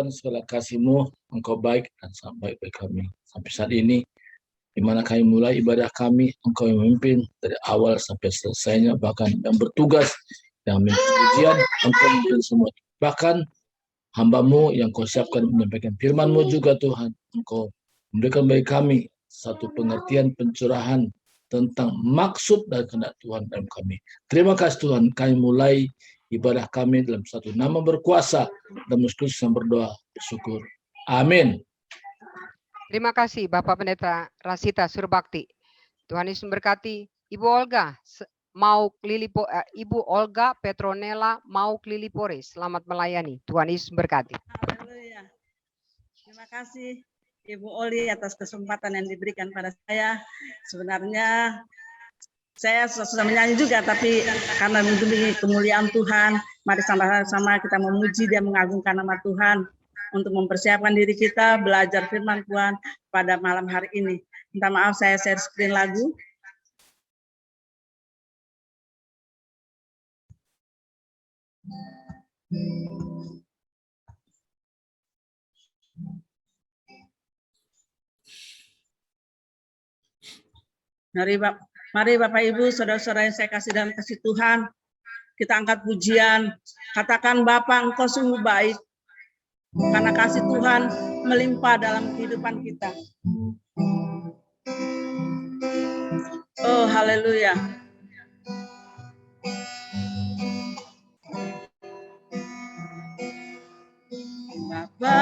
segala kasih-Mu, Engkau baik dan sangat baik bagi kami. Sampai saat ini, di mana kami mulai ibadah kami, Engkau yang memimpin dari awal sampai selesainya, bahkan yang bertugas, yang memimpin ujian, Engkau memimpin semua. Bahkan hamba-Mu yang Kau siapkan menyampaikan firman-Mu juga Tuhan, Engkau memberikan bagi kami satu pengertian pencurahan tentang maksud dan kehendak Tuhan dalam kami. Terima kasih Tuhan, kami mulai ibadah kami dalam satu nama berkuasa dan Yesus yang berdoa bersyukur. Amin. Terima kasih Bapak Pendeta Rasita Surbakti. Tuhan Yesus memberkati. Ibu Olga Ibu Olga Petronella mau Lilipore. Selamat melayani. Tuhan Yesus memberkati. Haleluya. Terima kasih Ibu Oli atas kesempatan yang diberikan pada saya. Sebenarnya saya sudah menyanyi juga, tapi karena demi kemuliaan Tuhan, mari sama-sama kita memuji dan mengagungkan nama Tuhan untuk mempersiapkan diri kita belajar firman Tuhan pada malam hari ini. Minta maaf saya share screen lagu. Mari Bapak Ibu, saudara-saudara yang saya kasih dalam kasih Tuhan, kita angkat pujian, katakan Bapa Engkau sungguh baik, karena kasih Tuhan melimpah dalam kehidupan kita. Oh, haleluya. Bapa,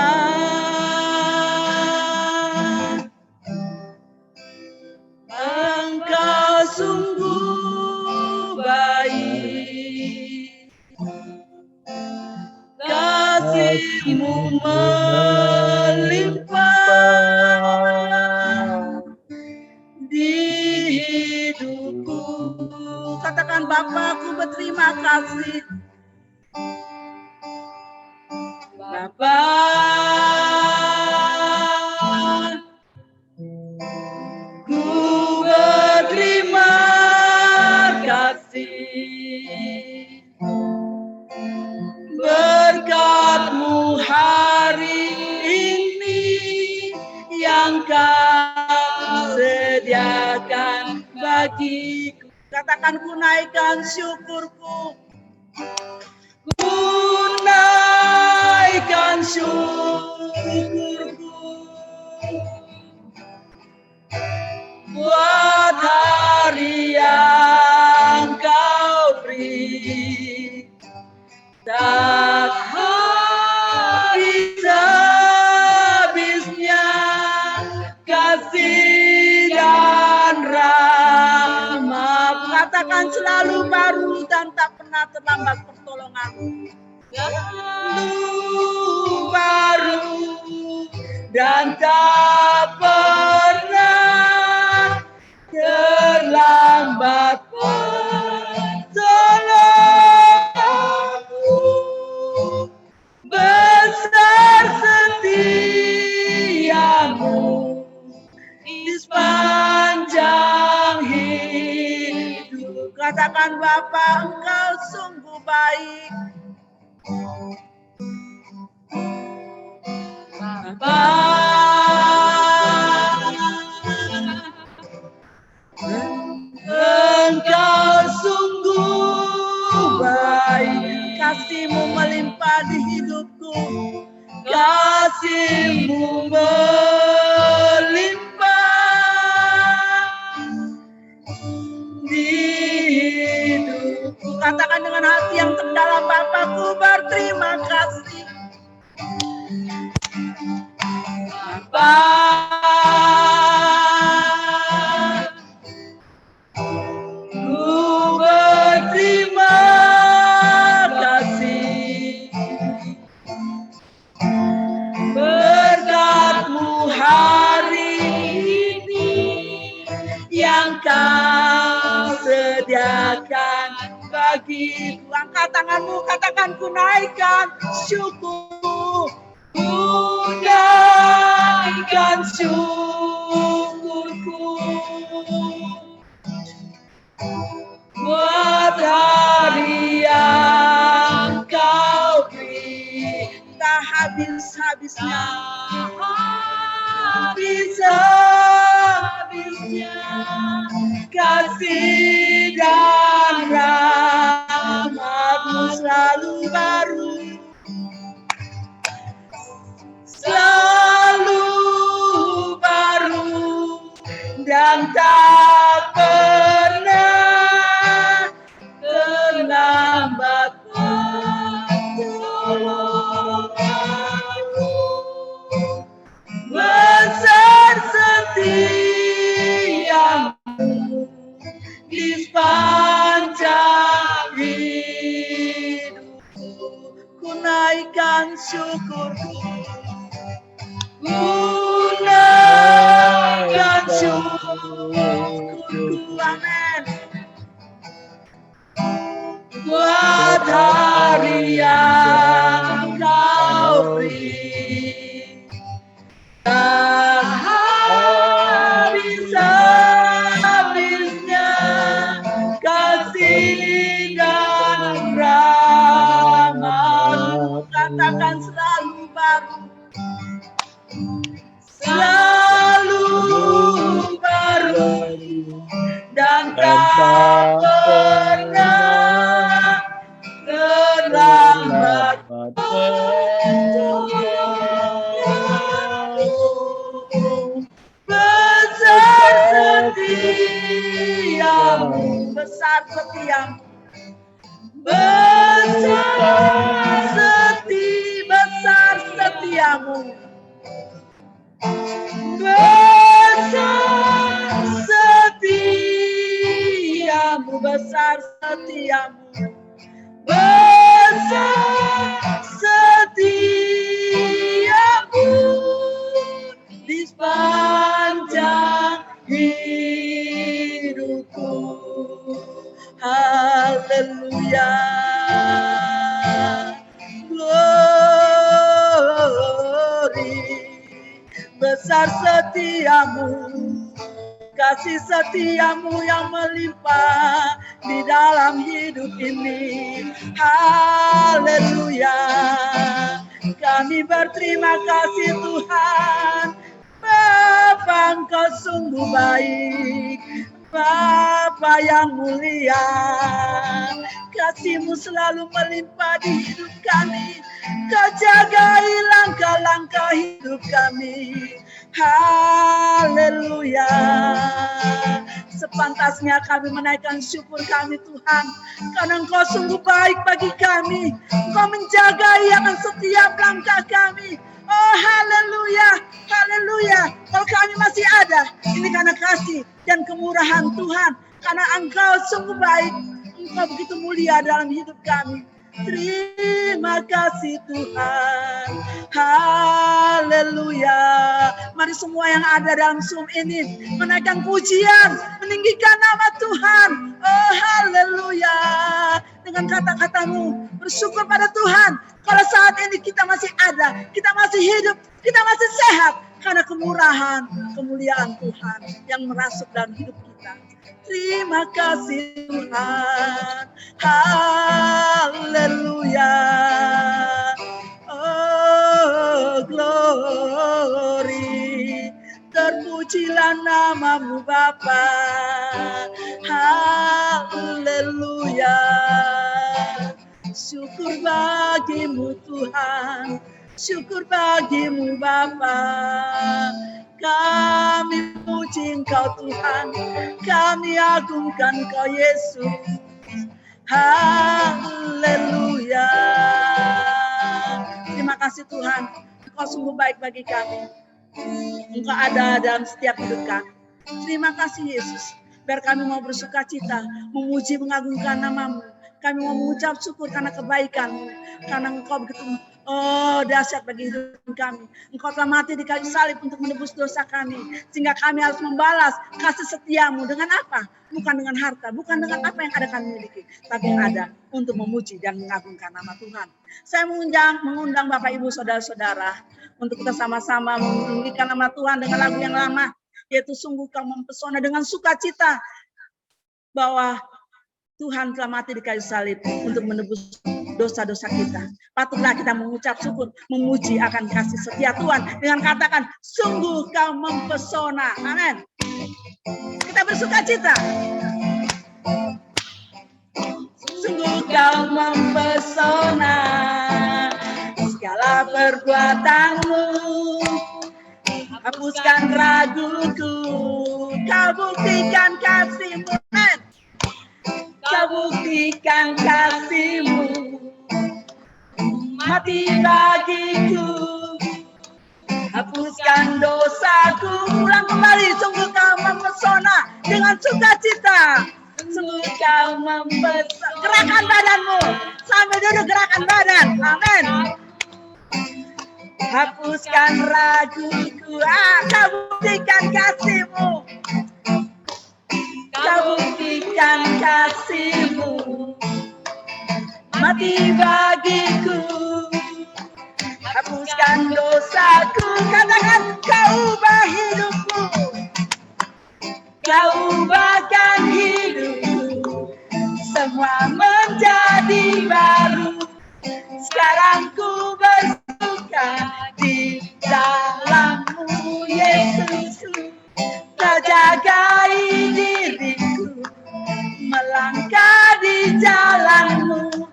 Engkau sungguh baik, kasih-Mu melimpah di hidupku. Katakan Bapa, aku berterima kasih. Bapa, ku berterima kasih. Berkat-Mu hari ini yang Kau sediakan bagiku. Katakan ku naikkan syukurku. Ku naikkan syukurku buat hari yang Kau beri. Tak habis-habisnya kasih dan rahmat. Katakan selalu baru dan tak pernah terlambat pertolongan-Mu. Selalu baru dan tak pernah terlambat pertolongan-Mu. Besar setia-Mu di sepanjang hidup. Katakan Bapa, Engkau sungguh baik. Bapa, Engkau sungguh baik, kasih-Mu melimpah di hidupku, kasih-Mu melimpah di hidupku. Katakan dengan hati yang terdalam, Bapakku berterima kasih. Bapa, ku berterima kasih. Berkat-Mu hari ini yang Kau sediakan bagiku. Angkat tanganmu, katakan ku naikkan syukur. Ku naikkan syukurku buat hari yang Kau beri. Tak habis-habis habisnya. Habis-habisnya kasih dan rahmat-Mu selalu baru, selalu baru, dan tak pernah terlambat. Tolong aku besar setiamu di sepanjang hidupku. Ku naikkan syukurku, ku naikkan syukurku, amin, buat hari yang Kau beri. Habis-habisnya kasih dan rahmat-Mu, katakan selalu baru, selalu baru, dan tak pernah terlambat. Besar setiamu, besar setiamu, besar setiamu, besar setiamu, besar setiamu, besar setiamu di sepanjang hidupku. Haleluya, glory, besar setiamu, kasih setiamu yang melimpah di dalam hidup ini. Haleluya, kami berterima kasih Tuhan. Bapa, Engkau sungguh baik, Bapa yang mulia, kasih-Mu selalu melimpah di hidup kami. Kau jagai langkah-langkah hidup kami. Haleluya, sepantasnya kami menaikkan syukur kami Tuhan, karena Engkau sungguh baik bagi kami. Engkau menjagai akan setiap langkah kami. Oh haleluya, haleluya. Kalau kami masih ada, ini karena kasih dan kemurahan Tuhan. Karena Engkau sungguh baik, Engkau begitu mulia dalam hidup kami. Terima kasih Tuhan. Haleluya. Mari semua yang ada dalam Zoom ini menaikkan pujian, meninggikan nama Tuhan. Oh haleluya. Dengan kata-katamu bersyukur pada Tuhan. Kalau saat ini kita masih ada, kita masih hidup, kita masih sehat. Karena kemurahan, kemuliaan Tuhan yang merasuk dalam hidup kita. Terima kasih Tuhan. Haleluya. Oh glory. Terpujilah nama-Mu Bapa. Haleluya. Syukur bagi-Mu Tuhan. Syukur bagi-Mu Bapa. Kami puji Engkau Tuhan. Kami agungkan Engkau Yesus. Haleluya. Terima kasih Tuhan. Engkau sungguh baik bagi kami. Engkau ada dalam setiap hidup kami. Terima kasih Yesus. Biar kami mau bersukacita, memuji, mengagungkan nama-Mu. Kami mau mengucap syukur karena kebaikan-Mu. Karena Engkau begitu dahsyat bagi hidup kami. Engkau telah mati di kayu salib untuk menebus dosa kami. Sehingga kami harus membalas kasih setia-Mu. Dengan apa? Bukan dengan harta, bukan dengan apa yang ada kami miliki. Tapi yang ada untuk memuji dan mengagungkan nama Tuhan. Saya mengundang Bapak Ibu Saudara-saudara untuk kita sama-sama meninggikan nama Tuhan dengan lagu yang lama. Yaitu sungguh Kau mempesona, dengan sukacita bahwa Tuhan telah mati di kayu salib untuk menebus dosa-dosa kita. Patutlah kita mengucap syukur, memuji akan kasih setia Tuhan dengan katakan, sungguh kau mempesona. Amin. Kita bersuka cita. Sungguh kau mempesona, segala perbuatanmu hapuskan raguku, kau buktikan kasih-Mu. Kau buktikan kasih-Mu, mati bagiku, hapuskan dosaku. Ulang kembali, sungguh kau mempesona dengan sukacita. Sungguh kau mempesona. Gerakan badanmu, sambil duduk gerakan badan. Amin. Hapuskan raguku, kau buktikan kasih-Mu. Kau buktikan kasih-Mu, mati bagiku, hapuskan dosaku. Katakan, kau ubah hidupku, kau ubahkan hidupku, semua menjadi baru. Sekarang ku bersuka di dalam-Mu, Yesus. Kau jagai diriku, melangkah di jalan-Mu,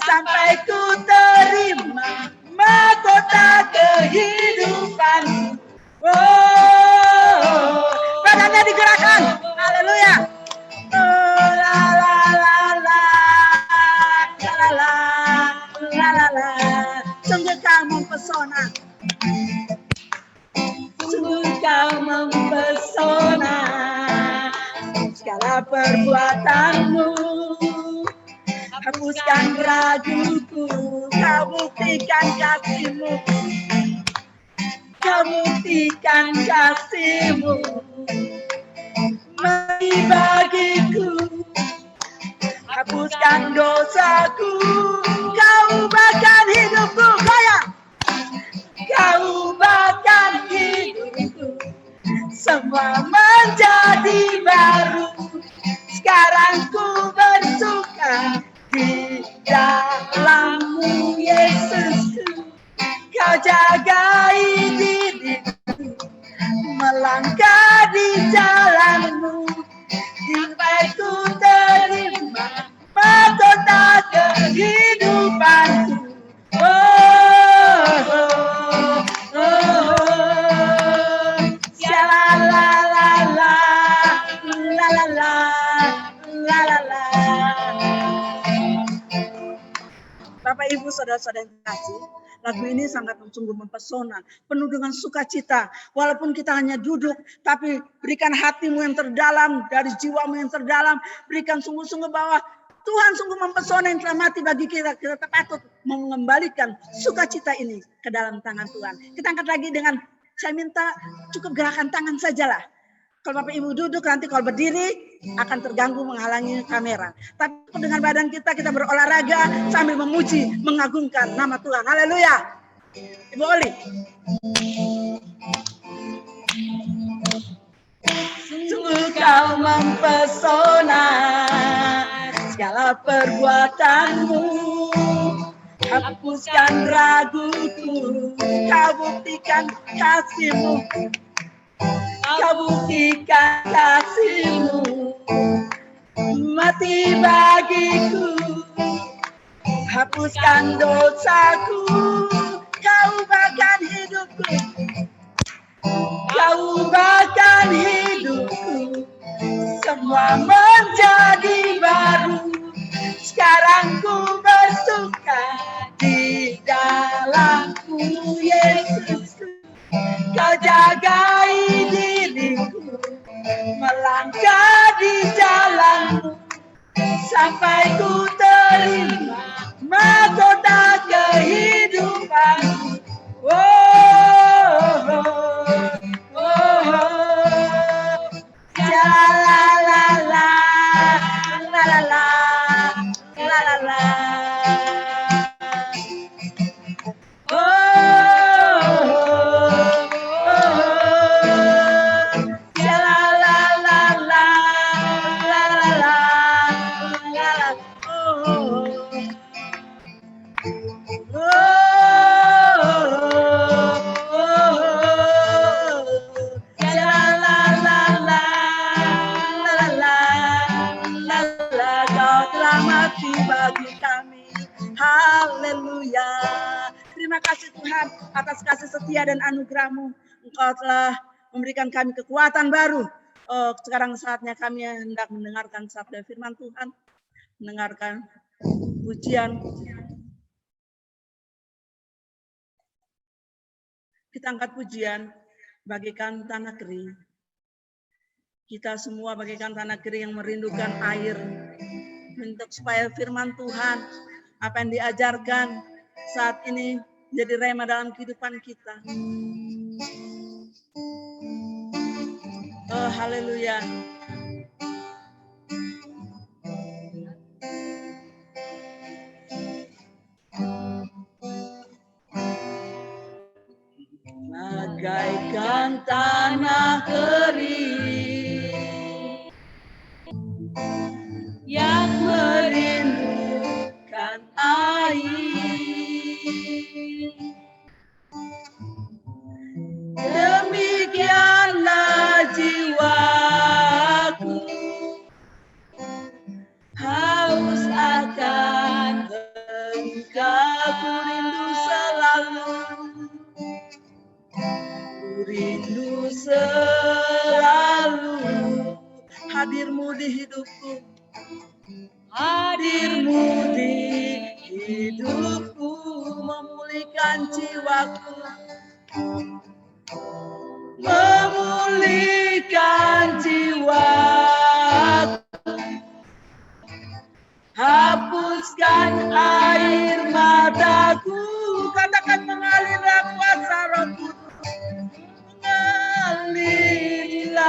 sampai ku terima mahkota kehidupan. Oh, badannya digerakkan. Haleluya. Oh, la la la la, la la la, la la la. Sungguh kau mempesona. Sungguh kau mempesona, segala perbuatanmu hapuskan raguku, kau buktikan kasih-Mu, kau buktikan kasih-Mu, mati bagiku, hapuskan dosaku, kau ubahkan hidupku. Goyang. Kau ubahkan hidupku, semua menjadi baru. Sekarang ku bersuka di dalam-Mu, Yesus. Kau jagai diriku, melangkah di jalan-Mu, sampai ku terima mahkota kehidupanku. Bapak Ibu saudara-saudara yang terkasih, lagu ini sangat sungguh mempesona, penuh dengan sukacita. Walaupun kita hanya duduk, tapi berikan hatimu yang terdalam, dari jiwamu yang terdalam, berikan sungguh-sungguh bahwa Tuhan sungguh mempesona yang telah mati bagi kita. Kita patut mengembalikan sukacita ini ke dalam tangan Tuhan. Kita angkat lagi dengan, saya minta cukup gerakan tangan sajalah. Kalau Bapak Ibu duduk, nanti kalau berdiri akan terganggu menghalangi kamera. Tapi dengan badan kita berolahraga sambil memuji, mengagungkan nama Tuhan. Haleluya. Ibu Oli. Sungguh kau mempesona, segala perbuatanmu hapuskan raguku, kau buktikan kasih-Mu, kau buktikan kasih-Mu, mati bagiku, hapuskan dosaku, kau ubahkan hidupku, kau ubahkan hidupku, semua menjadi baru. Sekarang ku bersuka di dalam-Mu, Yesus. Kau jagai diriku, melangkah di jalan-Mu, sampai ku terima mahkota kehidupanku. Oh, oh, oh, oh. La la la la, la la la, la la la. atas kasih setia dan anugerah-Mu. Engkau telah memberikan kami kekuatan baru. Oh, sekarang saatnya kami hendak mendengarkan sabda firman Tuhan, mendengarkan pujian. Kita angkat pujian, bagikan tanah kering. Kita semua bagikan tanah kering yang merindukan air. Untuk supaya firman Tuhan, apa yang diajarkan saat ini jadi rema dalam kehidupan kita. Oh, haleluya. Bagaikan tanah kering yang merindukan air, demikianlah jiwaku haus akan Engkau, ku rindu selalu. Rindu selalu hadir-Mu di hidupku, hadir-Mu di hidupku, memulihkan jiwaku, memulihkan jiwaku, hapuskan air mataku, katakan mengalirlah kuasa Roh Kudus. Mengalirlah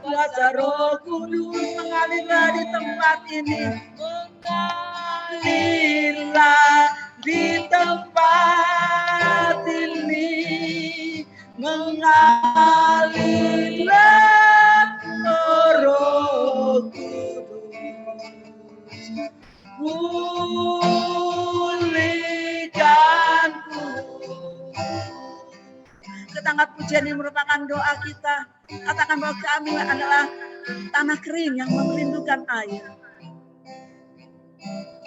kuasa Roh Kudus, mengalirlah di tempat ini, mengalirlah di tempat ini, mengalirlah Roh Kudus, pulihkanku. Kita angkat pujian yang merupakan doa kita. Katakan bahwa kami adalah tanah kering yang merindukan air.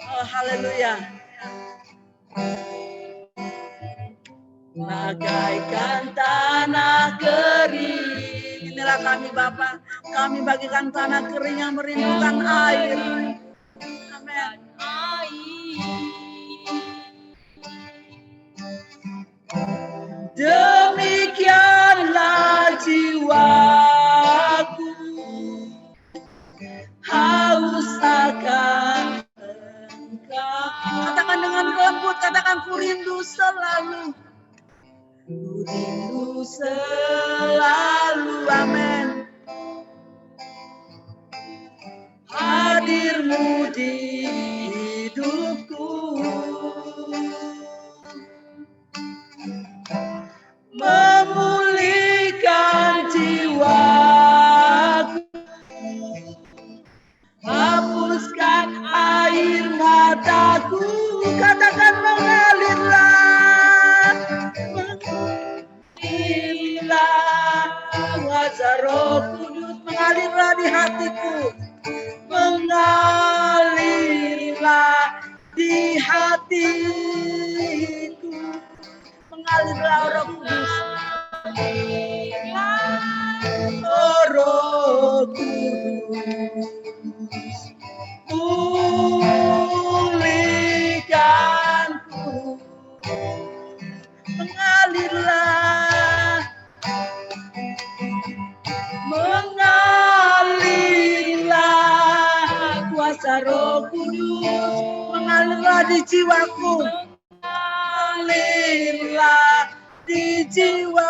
Oh, haleluya. Bagaikan tanah kering. Inilah kami Bapa. Kami bagikan tanah kering yang merindukan air. Amin. Demikianlah jiwaku haus akan Engkau. Katakan dengan lembut, katakan ku rindu selalu. Ku rindu selalu, amin. Hadir-Mu di hidupku, memulihkan jiwaku, hapuskan air mataku, katakan mengalirlah, mengalirlah kuasa Roh Kudus, mengalirlah di hatiku, mengalirlah di hatiku, mengalirlah Roh Kudus, oh Roh Kudus, pulihkanku, mengalirlah, mengalirlah kuasa Roh Kudus, mengalirlah di jiwaku, mengalirlah di jiwaku,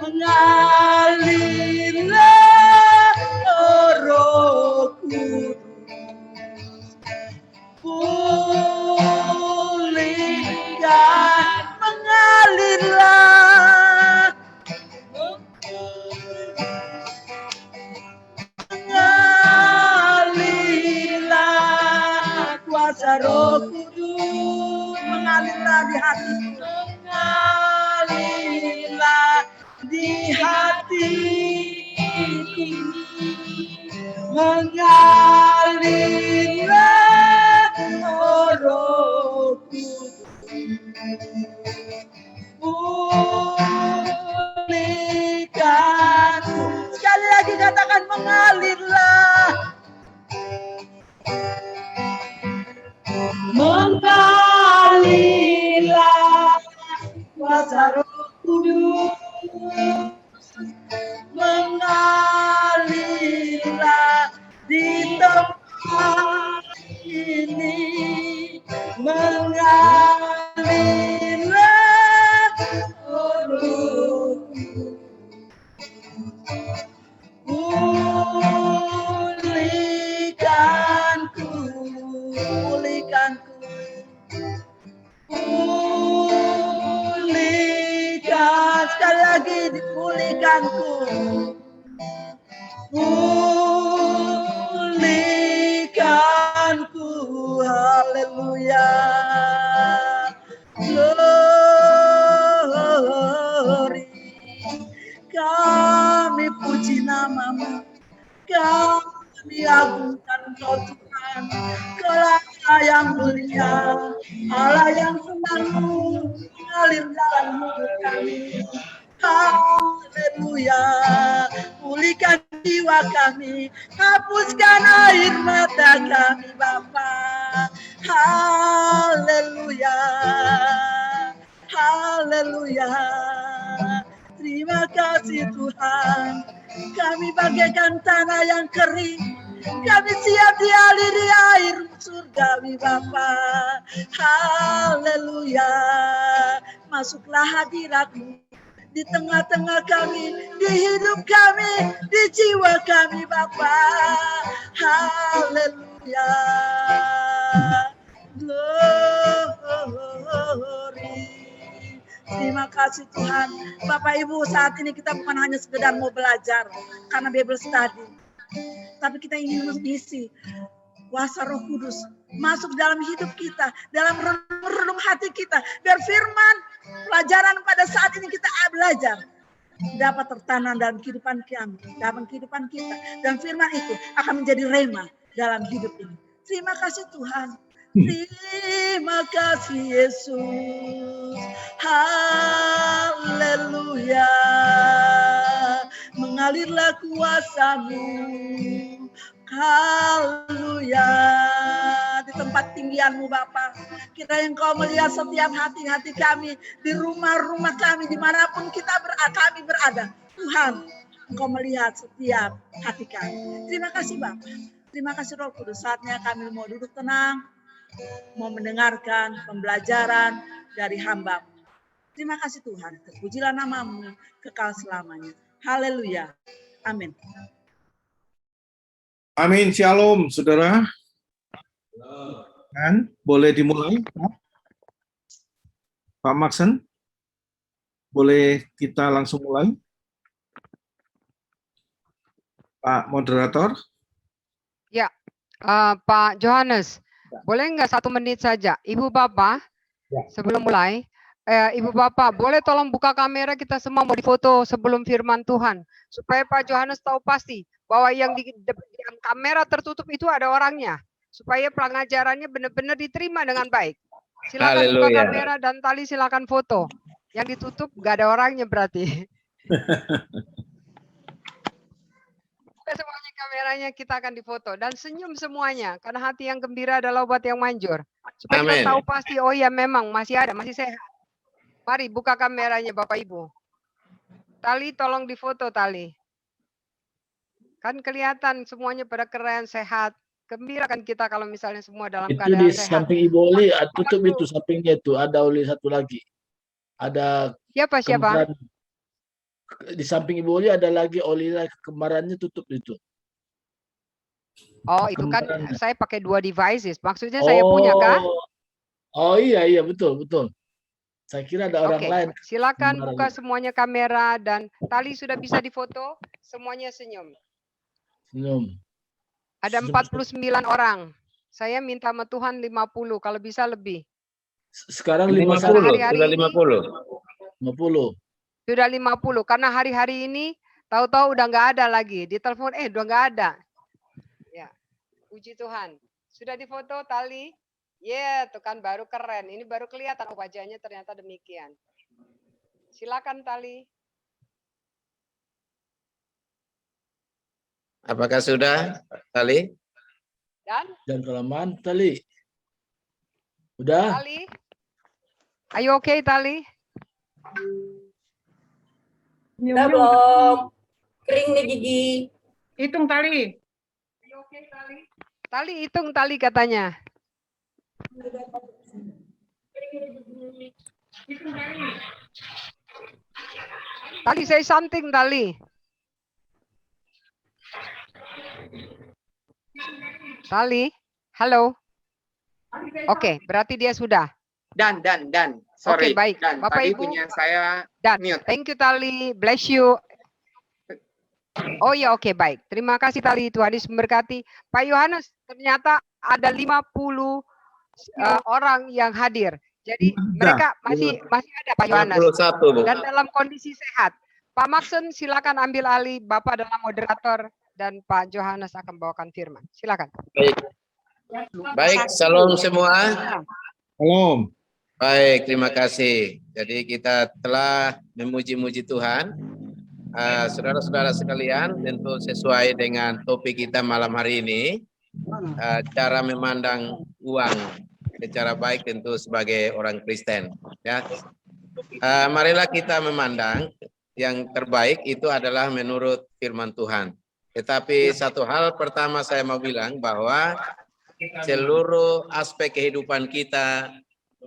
mengalirlah Roh Kudus, pulihkan, mengalirlah, mengalirlah kuasa Roh Kudus, mengalirlah di hatiku, mengalirlah di hatiku, mengalirlah Roh kuasa Roh Kudus mengalirlah di tempat ini, mengalirlah Roh pulihkanku, pulihkanku, pulihkan, sekali lagi dipulihkanku, pulihkanku, haleluya, glory, kami puji namamu, kami agungkan Kau Tuhan, Kaulah Allah yang mulia, Allah yang selalu mengalir dalam hidup kami. Haleluya, pulihkan jiwa kami, hapuskan air mata kami Bapa. Haleluya, haleluya. Terima kasih Tuhan, kami bagaikan tanah yang kering, kami siap dialiri air surgawi Bapa. Haleluya, masuklah hadirat-Mu di tengah-tengah kami, di hidup kami, di jiwa kami Bapa. Haleluya, glory. Terima kasih Tuhan. Bapak Ibu, saat ini kita bukan hanya sekedar mau belajar karena Bible study, tapi kita ingin mengisi kuasa Roh Kudus masuk dalam hidup kita, dalam renung hati kita, biar firman pelajaran pada saat ini kita belajar dapat tertanam dalam kehidupan kami, dalam kehidupan kita, dan firman itu akan menjadi rema dalam hidup ini. Terima kasih Tuhan. Terima kasih Yesus. Haleluya. Mengalirlah kuasa-Mu. Haleluya. Di tempat tinggian-Mu Bapa, kita yang Kau melihat setiap hati-hati kami, di rumah-rumah kami, dimanapun kami berada. Tuhan, Engkau melihat setiap hati kami. Terima kasih Bapa. Terima kasih Roh Kudus. Saatnya kami mau duduk tenang, mau mendengarkan pembelajaran dari hamba. Terima kasih Tuhan. Terpujilah nama-Mu kekal selamanya. Haleluya. Amin. Amin, shalom, saudara. Kan, boleh dimulai, Pak Maxen? Boleh kita langsung mulai? Pak Moderator? Ya, Pak Johannes, boleh nggak 1 menit saja? Ibu Bapak, Ya. sebelum mulai, Ibu Bapak, boleh tolong buka kamera, kita semua mau difoto sebelum firman Tuhan. Supaya Pak Johannes tahu pasti bahwa yang di kamera tertutup itu ada orangnya. Supaya pengajarannya benar-benar diterima dengan baik. Silakan buka kamera dan Tali silakan foto. Yang ditutup nggak ada orangnya berarti. Semuanya kameranya kita akan difoto dan senyum semuanya karena hati yang gembira adalah obat yang manjur. Supaya kita tahu pasti, oh ya memang masih ada, masih sehat. Mari buka kameranya Bapak Ibu. Tali tolong difoto Tali. Kan kelihatan semuanya pada keren, sehat. Gembira kan kita kalau misalnya semua dalam Itu keadaan di sehat. samping Ibu Oli, tutup itu sampingnya itu ada Oli satu lagi. Ada Siapa? kembaran. Di samping Ibu Oli ada lagi Oli kembarannya tutup itu. Oh, itu kan Kembarannya. saya pakai 2 devices. Maksudnya saya punya kah? Oh iya betul. Saya kira ada orang lain. Silakan buka semuanya kamera dan Tali sudah bisa difoto. Semuanya senyum. Senyum. Ada 49 orang. Saya minta sama Tuhan 50, kalau bisa lebih. Sekarang 50, sudah 50. 50. Sudah 50 karena hari-hari ini tahu-tahu udah nggak ada lagi. Ditelepon udah nggak ada. Ya. Puji Tuhan. Sudah difoto Tali? Ya, tuh kan baru keren. Ini baru kelihatan wajahnya ternyata demikian. Silakan Tali. Apakah sudah, Tali? Dan Jangan kelamaan Tali. Udah? Tali? Are you okay Tali? Udah belum? Kering nih gigi. Hitung tali. Tali hitung tali katanya. Tali say something tali. Tali, halo. Oke, berarti dia sudah. Dan. Oke, Sorry. baik. Dan. Bapak Tadi Ibu. punya saya Dan, mute. thank you Tali, bless you. Oh ya, oke, baik. Terima kasih Tali, Tuhan Yesus memberkati. Pak Yohanes, ternyata ada 50 orang yang hadir. Jadi mereka masih ada Pak Yohanes 51, Bu. dan dalam kondisi sehat. Pak Maxen silakan ambil alih, Bapak adalah moderator dan Pak Yohanes akan bawakan firman. Silakan. Baik, shalom semua. Shalom. Baik, terima kasih. Jadi kita telah memuji-muji Tuhan. Saudara-saudara sekalian, tentu sesuai dengan topik kita malam hari ini, cara memandang uang secara baik tentu sebagai orang Kristen. Ya, marilah kita memandang yang terbaik itu adalah menurut firman Tuhan. Tetapi satu hal pertama saya mau bilang bahwa seluruh aspek kehidupan kita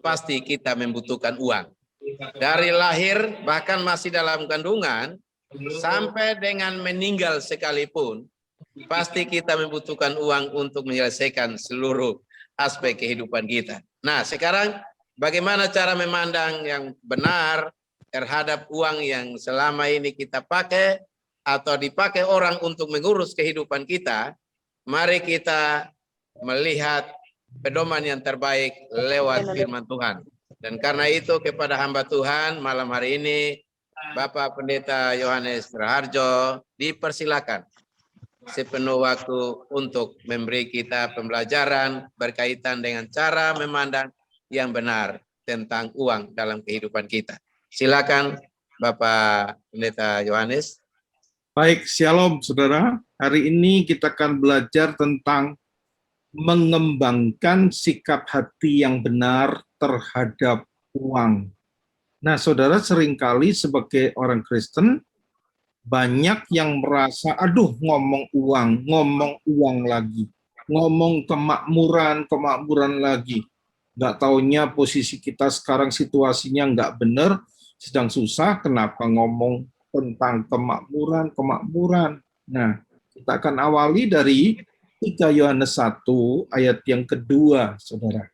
pasti kita membutuhkan uang. Dari lahir bahkan masih dalam kandungan sampai dengan meninggal sekalipun pasti kita membutuhkan uang untuk menyelesaikan seluruh aspek kehidupan kita. Nah, sekarang bagaimana cara memandang yang benar terhadap uang yang selama ini kita pakai atau dipakai orang untuk mengurus kehidupan kita? Mari kita melihat pedoman yang terbaik lewat firman Tuhan. Dan karena itu kepada hamba Tuhan malam hari ini, Bapak Pendeta Yohanes Raharjo, dipersilakan sepenuh waktu untuk memberi kita pembelajaran berkaitan dengan cara memandang yang benar tentang uang dalam kehidupan kita. Silakan Bapak Pendeta Yohanes. Baik, shalom saudara. Hari ini kita akan belajar tentang mengembangkan sikap hati yang benar terhadap uang. Nah, saudara, seringkali sebagai orang Kristen, banyak yang merasa, aduh ngomong uang lagi. Ngomong kemakmuran lagi. Nggak taunya posisi kita sekarang situasinya nggak benar, sedang susah, kenapa ngomong tentang kemakmuran. Nah, kita akan awali dari 3 Yohanes 1 ayat yang kedua, saudara.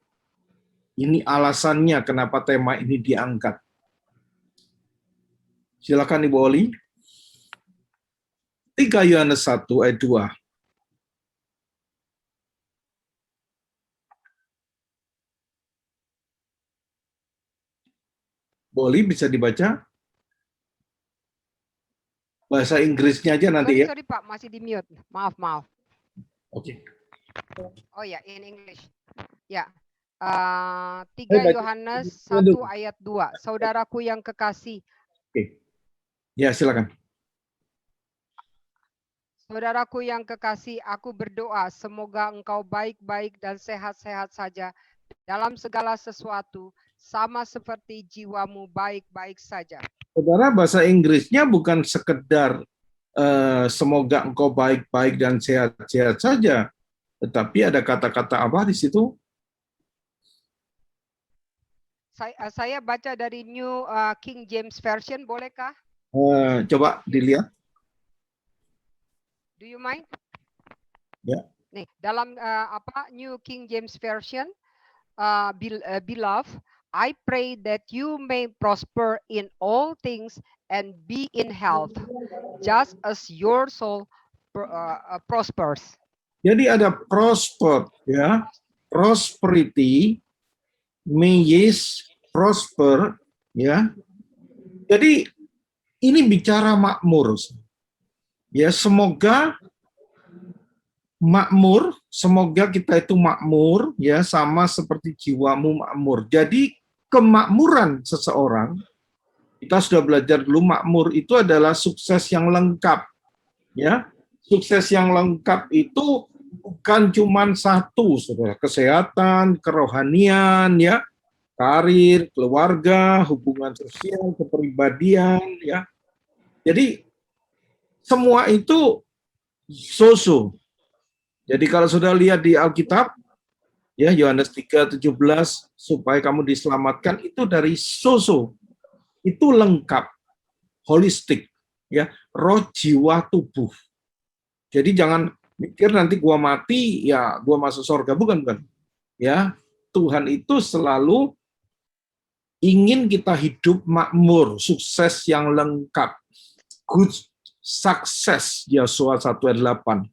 Ini alasannya kenapa tema ini diangkat. Silakan Ibu Oli. 3 Yohanes 1 ayat 2. Boleh bisa dibaca? Bahasa Inggrisnya aja nanti ya. Sorry Pak, masih di mute. Maaf. Oke. Oh ya, in English. Ya. 3 Yohanes 1 ayat 2. Saudaraku yang kekasih. Oke. Ya, silakan. Saudaraku yang kekasih, aku berdoa semoga engkau baik-baik dan sehat-sehat saja dalam segala sesuatu, sama seperti jiwamu baik-baik saja. Saudara, bahasa Inggrisnya bukan sekedar semoga engkau baik-baik dan sehat-sehat saja, tetapi ada kata-kata apa di situ? Saya baca dari New King James Version, bolehkah? Coba dilihat. Do you mind? Ya. Nih, dalam New King James Version, beloved, I pray that you may prosper in all things and be in health, just as your soul prospers. Jadi ada prosper, ya, prosperity, means prosper, ya. Jadi ini bicara makmur, ya. Semoga makmur, semoga kita itu makmur, ya, sama seperti jiwamu makmur. Jadi kemakmuran seseorang, kita sudah belajar dulu, makmur itu adalah sukses yang lengkap, ya. Sukses yang lengkap itu bukan cuma satu, saudara, kesehatan, kerohanian, ya, karir, keluarga, hubungan sosial, kepribadian, ya. Jadi semua itu so-so. Jadi kalau sudah lihat di Alkitab, ya Yohanes 3:17, supaya kamu diselamatkan, itu dari so-so. Itu lengkap, holistik, ya, roh, jiwa, tubuh. Jadi jangan mikir nanti gua mati, ya gua masuk surga, bukan. Ya, Tuhan itu selalu ingin kita hidup makmur, sukses yang lengkap. Good success, Yosua 1:8.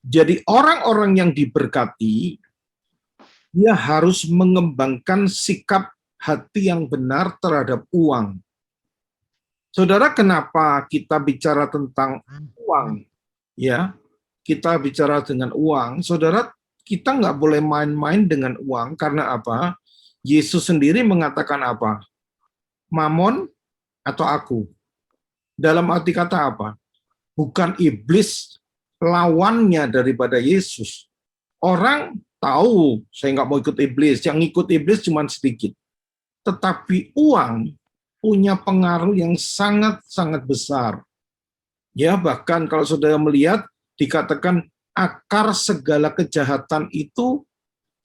Jadi orang-orang yang diberkati, dia harus mengembangkan sikap hati yang benar terhadap uang. Saudara, kenapa kita bicara tentang uang? Ya, kita bicara dengan uang. Saudara, kita nggak boleh main-main dengan uang, karena apa? Yesus sendiri mengatakan apa? Mamon atau aku? Dalam arti kata apa? Bukan iblis lawannya daripada Yesus. Orang tahu, saya nggak mau ikut iblis. Yang ikut iblis cuma sedikit. Tetapi uang punya pengaruh yang sangat-sangat besar. Ya, bahkan kalau saudara melihat, dikatakan akar segala kejahatan itu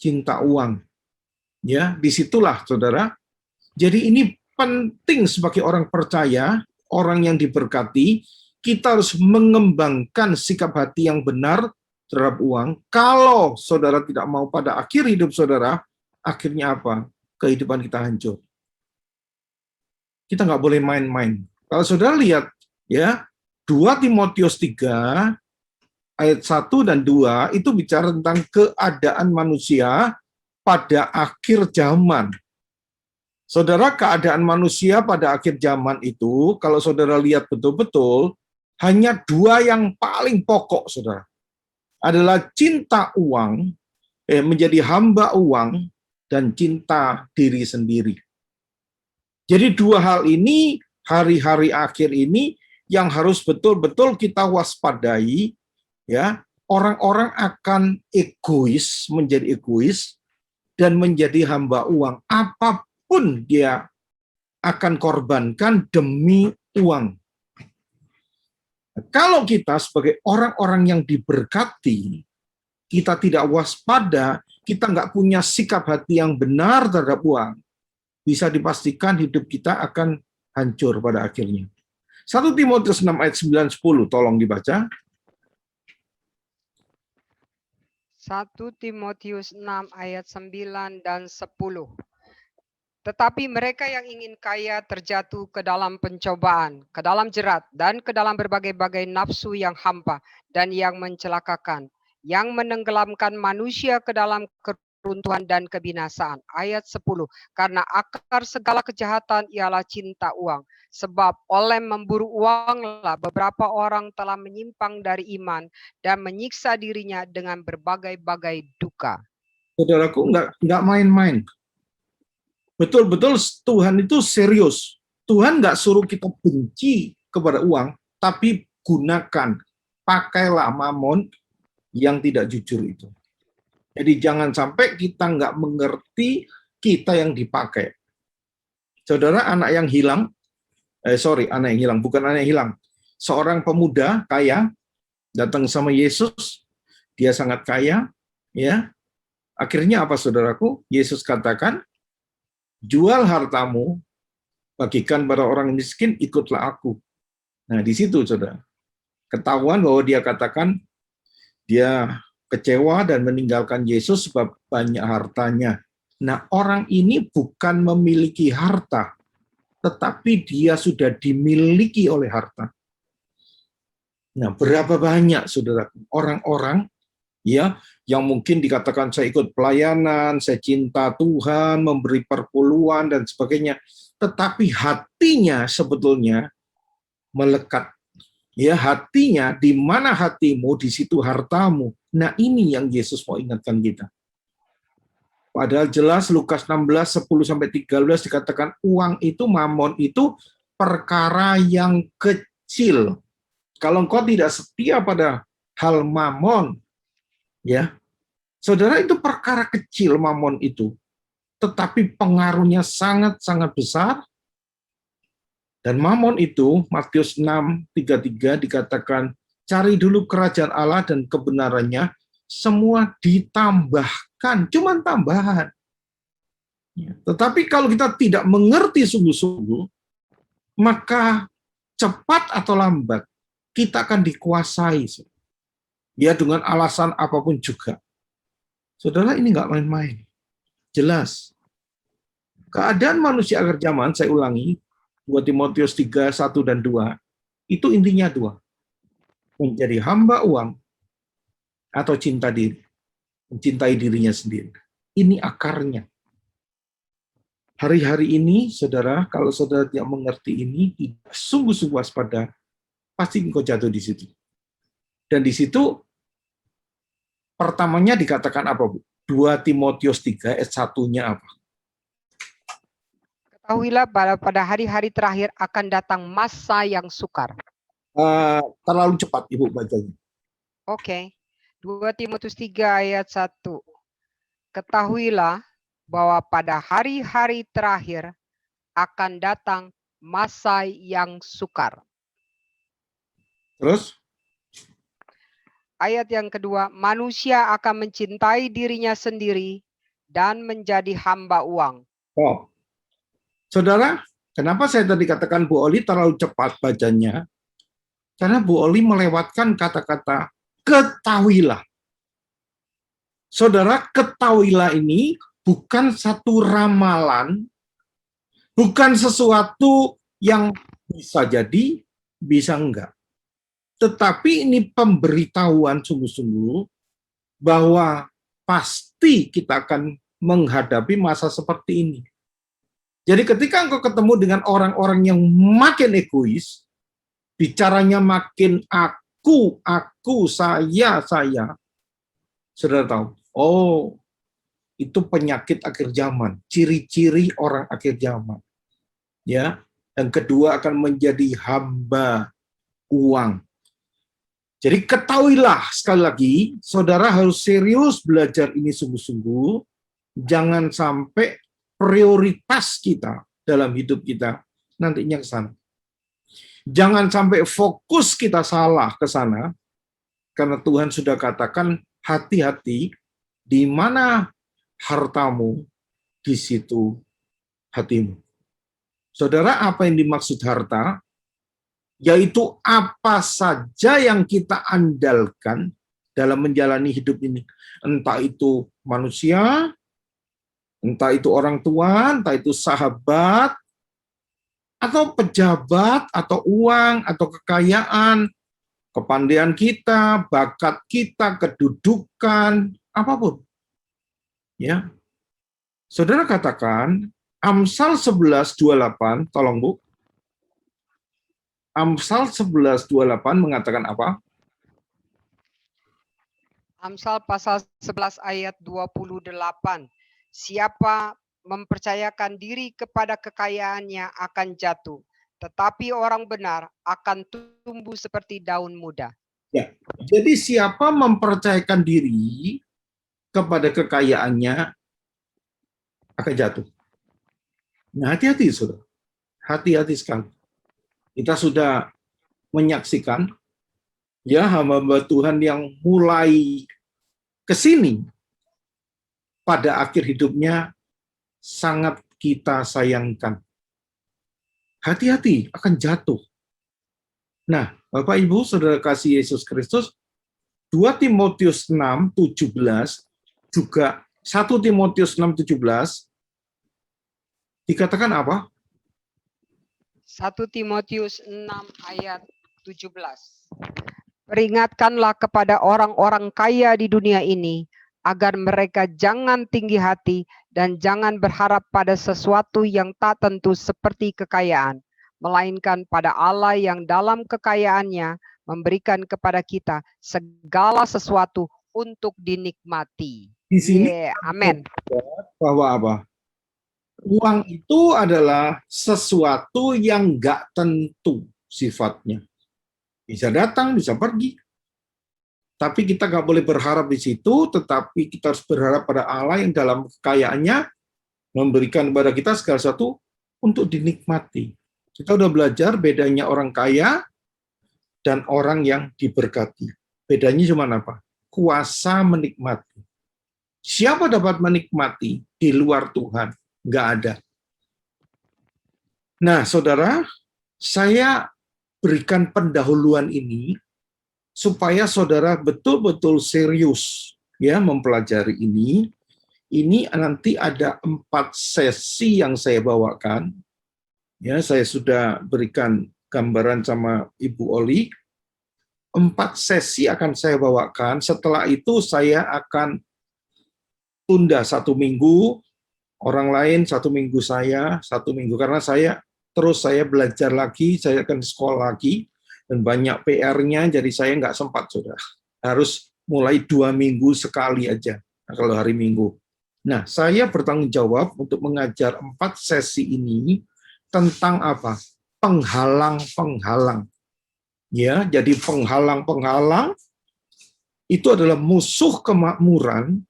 cinta uang. Ya, disitulah saudara. Jadi ini penting sebagai orang percaya, orang yang diberkati, kita harus mengembangkan sikap hati yang benar terhadap uang. Kalau saudara tidak mau pada akhir hidup saudara, akhirnya apa? Kehidupan kita hancur. Kita nggak boleh main-main. Kalau saudara lihat, ya, 2 Timotius 3, ayat 1 dan 2, itu bicara tentang keadaan manusia pada akhir zaman. Saudara, keadaan manusia pada akhir zaman itu, kalau saudara lihat betul-betul, hanya 2 yang paling pokok, saudara. Adalah cinta uang, menjadi hamba uang, dan cinta diri sendiri. Jadi 2 hal ini, hari-hari akhir ini, yang harus betul-betul kita waspadai, ya. Orang-orang akan egois, menjadi egois, dan menjadi hamba uang. Apapun dia akan korbankan demi uang. Kalau kita sebagai orang-orang yang diberkati, kita tidak waspada, kita nggak punya sikap hati yang benar terhadap uang, bisa dipastikan hidup kita akan hancur pada akhirnya. 1 Timotius 6 ayat 9-10, tolong dibaca. 1 Timotius 6 ayat 9 dan 10. Tetapi mereka yang ingin kaya terjatuh ke dalam pencobaan, ke dalam jerat, dan ke dalam berbagai-bagai nafsu yang hampa dan yang mencelakakan, yang menenggelamkan manusia ke dalam keruntuhan dan kebinasaan. Ayat 10. Karena akar segala kejahatan ialah cinta uang. Sebab oleh memburu uanglah beberapa orang telah menyimpang dari iman dan menyiksa dirinya dengan berbagai-bagai duka. Saudaraku, nggak main-main. Betul-betul Tuhan itu serius. Tuhan nggak suruh kita benci kepada uang, tapi gunakan, pakailah mamon yang tidak jujur itu. Jadi jangan sampai kita nggak mengerti kita yang dipakai. Saudara, anak yang hilang, bukan anak yang hilang. Seorang pemuda kaya datang sama Yesus, dia sangat kaya, ya. Akhirnya apa, saudaraku? Yesus katakan, jual hartamu, bagikan pada orang miskin, ikutlah aku. Nah, di situ, saudara, ketahuan bahwa dia katakan dia kecewa dan meninggalkan Yesus sebab banyak hartanya. Nah, orang ini bukan memiliki harta, tetapi dia sudah dimiliki oleh harta. Nah, berapa banyak, saudara, orang-orang ya yang mungkin dikatakan saya ikut pelayanan, saya cinta Tuhan, memberi perpuluhan dan sebagainya, tetapi hatinya sebetulnya melekat. Ya, hatinya, di mana hatimu, di situ hartamu. Nah, ini yang Yesus mau ingatkan kita. Padahal jelas Lukas 16, 10-13 dikatakan uang itu, mamon itu perkara yang kecil. Kalau engkau tidak setia pada hal mamon, ya, saudara, itu perkara kecil mamon itu. tetapi pengaruhnya sangat-sangat besar. Dan mamon itu, Matius 6:33 dikatakan, cari dulu kerajaan Allah dan kebenarannya, semua ditambahkan, cuman tambahan. Tetapi kalau kita tidak mengerti sungguh-sungguh, maka cepat atau lambat kita akan dikuasai. Ya, dengan alasan apapun juga. Saudara, ini nggak main-main. Jelas. Keadaan manusia akhir zaman, saya ulangi, 2 Timotius 3, 1 dan 2, itu intinya 2. Menjadi hamba uang atau cinta diri. Mencintai dirinya sendiri. Ini akarnya. Hari-hari ini, saudara, kalau saudara tidak mengerti ini, tidak sungguh-sungguh waspada, pasti engkau jatuh di situ. Dan di situ, pertamanya dikatakan apa, Bu? 2 Timotius 3, ayat 1-nya apa? Ketahuilah pada hari-hari terakhir akan datang masa yang sukar. Terlalu cepat, Ibu, bacanya. Oke. 2 Timotius 3 ayat 1. Ketahuilah bahwa pada hari-hari terakhir akan datang masa yang sukar. Terus? Ayat yang kedua, manusia akan mencintai dirinya sendiri dan menjadi hamba uang. Oh. Saudara, kenapa saya tadi katakan Bu Oli terlalu cepat bacanya? Karena Bu Oli melewatkan kata-kata ketahuilah. Saudara, ketahuilah ini bukan satu ramalan, bukan sesuatu yang bisa jadi, bisa enggak. Tetapi ini pemberitahuan sungguh-sungguh bahwa pasti kita akan menghadapi masa seperti ini. Jadi ketika engkau ketemu dengan orang-orang yang makin egois, bicaranya makin aku, saya, saudara tahu, oh, itu penyakit akhir zaman, ciri-ciri orang akhir zaman. Ya, yang kedua akan menjadi hamba uang. Jadi ketahuilah, sekali lagi, saudara harus serius belajar ini sungguh-sungguh, jangan sampai prioritas kita dalam hidup kita nantinya ke sana. Jangan sampai fokus kita salah ke sana, karena Tuhan sudah katakan hati-hati, di mana hartamu, di situ hatimu. Saudara, apa yang dimaksud harta? Yaitu apa saja yang kita andalkan dalam menjalani hidup ini. Entah itu manusia, entah itu orang tua, entah itu sahabat, atau pejabat, atau uang, atau kekayaan, kepandaian kita, bakat kita, kedudukan, apapun. Ya. Saudara katakan, Amsal 11:28, tolong Bu. Amsal 11:28 mengatakan apa? Amsal pasal 11 ayat 28. Siapa mempercayakan diri kepada kekayaannya akan jatuh, tetapi orang benar akan tumbuh seperti daun muda. Ya, jadi siapa mempercayakan diri kepada kekayaannya akan jatuh. Nah, hati-hati, saudara. Hati-hati sekali. Kita sudah menyaksikan ya hamba-hamba Tuhan yang mulai ke sini pada akhir hidupnya sangat kita sayangkan. Hati-hati akan jatuh. Nah, Bapak Ibu, Saudara kasih Yesus Kristus, 2 Timotius 6:17 juga 1 Timotius 6:17 dikatakan apa? 1 Timotius 6 ayat 17. Peringatkanlah kepada orang-orang kaya di dunia ini agar mereka jangan tinggi hati dan jangan berharap pada sesuatu yang tak tentu seperti kekayaan, melainkan pada Allah yang dalam kekayaannya memberikan kepada kita segala sesuatu untuk dinikmati. Di sini amin. Bahwa apa? Uang itu adalah sesuatu yang nggak tentu sifatnya. Bisa datang, bisa pergi. Tapi kita nggak boleh berharap di situ, tetapi kita harus berharap pada Allah yang dalam kekayaannya memberikan kepada kita segala sesuatu untuk dinikmati. Kita udah belajar bedanya orang kaya dan orang yang diberkati. Bedanya cuma apa? Kuasa menikmati. Siapa dapat menikmati di luar Tuhan? Nggak ada. Nah, saudara, saya berikan pendahuluan ini supaya saudara betul-betul serius ya mempelajari ini. Ini nanti ada 4 sesi yang saya bawakan. Ya, saya sudah berikan gambaran sama Ibu Oli. 4 sesi akan saya bawakan. Setelah itu saya akan tunda 1 minggu. Orang lain 1 minggu saya, 1 minggu. Karena saya belajar lagi, saya akan sekolah lagi. Dan banyak PR-nya, jadi saya nggak sempat, saudara. Harus mulai 2 minggu sekali aja, kalau hari Minggu. Nah, saya bertanggung jawab untuk mengajar 4 sesi ini tentang apa? Penghalang-penghalang. Ya, jadi penghalang-penghalang itu adalah musuh kemakmuran.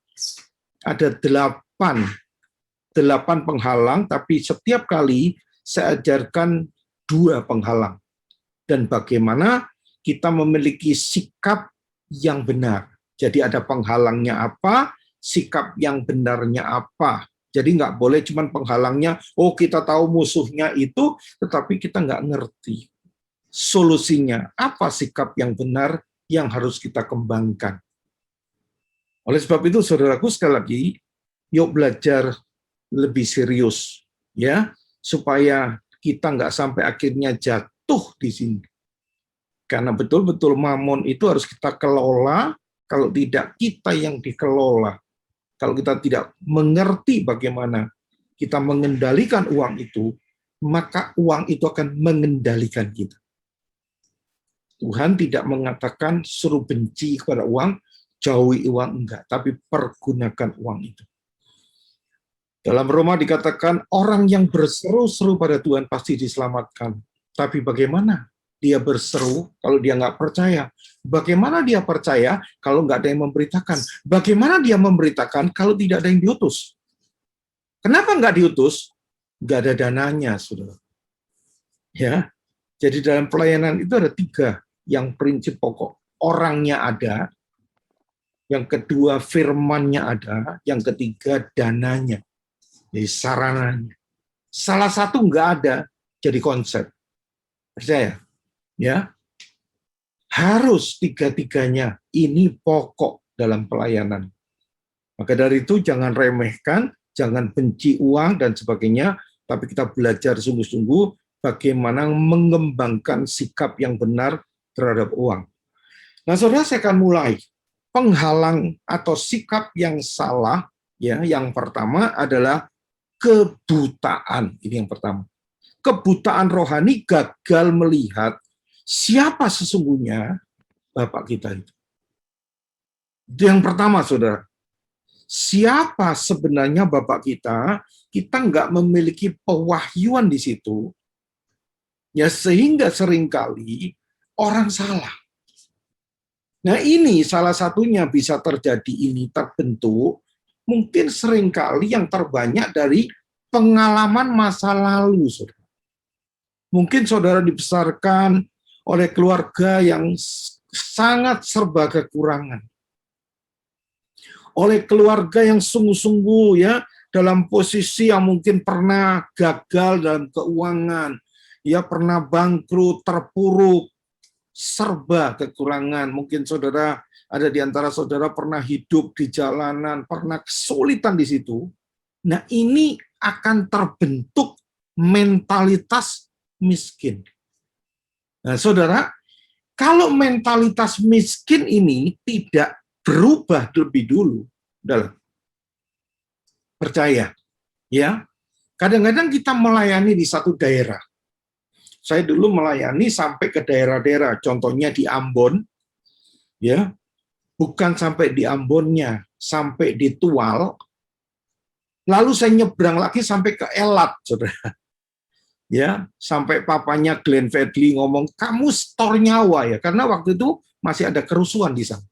Ada 8 penghalang, tapi setiap kali saya ajarkan 2 penghalang. Dan bagaimana kita memiliki sikap yang benar. Jadi ada penghalangnya apa, sikap yang benarnya apa. Jadi nggak boleh cuman penghalangnya, oh kita tahu musuhnya itu, tetapi kita nggak ngerti solusinya. Apa sikap yang benar yang harus kita kembangkan. Oleh sebab itu, saudaraku, sekali lagi, yuk belajar lebih serius, ya, supaya kita nggak sampai akhirnya jatuh di sini. Karena betul-betul mamon itu harus kita kelola, kalau tidak kita yang dikelola. Kalau kita tidak mengerti bagaimana kita mengendalikan uang itu, maka uang itu akan mengendalikan kita. Tuhan tidak mengatakan suruh benci kepada uang, jauhi uang, enggak, tapi pergunakan uang itu. Dalam Roma dikatakan orang yang berseru-seru pada Tuhan pasti diselamatkan. Tapi bagaimana dia berseru kalau dia nggak percaya? Bagaimana dia percaya kalau nggak ada yang memberitakan? Bagaimana dia memberitakan kalau tidak ada yang diutus? Kenapa nggak diutus? Nggak ada dananya, saudara. Ya, jadi dalam pelayanan itu ada 3 yang prinsip pokok. Orangnya ada, yang kedua firmannya ada, yang ketiga dananya, jadi sarananya. Salah satu nggak ada, jadi konsep. Percaya? Ya, harus 3-tiganya ini pokok dalam pelayanan. Maka dari itu jangan remehkan, jangan benci uang dan sebagainya, tapi kita belajar sungguh-sungguh bagaimana mengembangkan sikap yang benar terhadap uang. Nah, saudara, saya akan mulai. Penghalang atau sikap yang salah, ya, yang pertama adalah kebutaan. Ini yang pertama. Kebutaan rohani, gagal melihat siapa sesungguhnya Bapak kita itu. Itu yang pertama, saudara. Siapa sebenarnya Bapak kita? Kita nggak memiliki pewahyuan di situ, ya, sehingga seringkali orang salah. Nah, ini salah satunya bisa terjadi, ini terbentuk mungkin seringkali yang terbanyak dari pengalaman masa lalu, saudara. Mungkin saudara dibesarkan oleh keluarga yang sangat serba kekurangan. Oleh keluarga yang sungguh-sungguh, ya, dalam posisi yang mungkin pernah gagal dalam keuangan, ya, pernah bangkrut, terpuruk, serba kekurangan. Mungkin saudara, ada di antara saudara pernah hidup di jalanan, pernah kesulitan di situ. Nah, ini akan terbentuk mentalitas miskin. Nah, saudara, kalau mentalitas miskin ini tidak berubah lebih dulu, dalam percaya, ya. Kadang-kadang kita melayani di satu daerah. Saya dulu melayani sampai ke daerah-daerah, contohnya di Ambon, ya, bukan sampai di Ambonnya, sampai di Tual. Lalu saya nyebrang lagi sampai ke Elat, saudara. Ya, sampai papanya Glenn Fedley ngomong, kamu store nyawa ya, karena waktu itu masih ada kerusuhan di sana.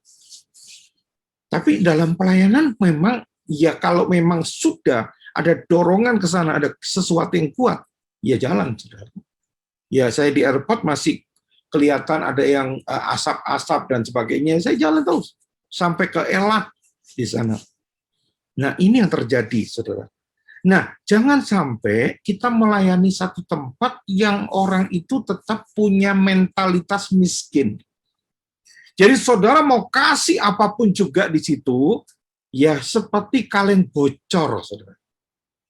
Tapi dalam pelayanan memang, ya, kalau memang sudah ada dorongan ke sana, ada sesuatu yang kuat, ya jalan, saudara. Ya, saya di airport masih kelihatan ada yang asap-asap dan sebagainya, saya jalan terus sampai ke Elat di sana. Nah, ini yang terjadi, saudara. Nah, jangan sampai kita melayani satu tempat yang orang itu tetap punya mentalitas miskin. Jadi saudara mau kasih apapun juga di situ, ya seperti kaleng bocor, saudara.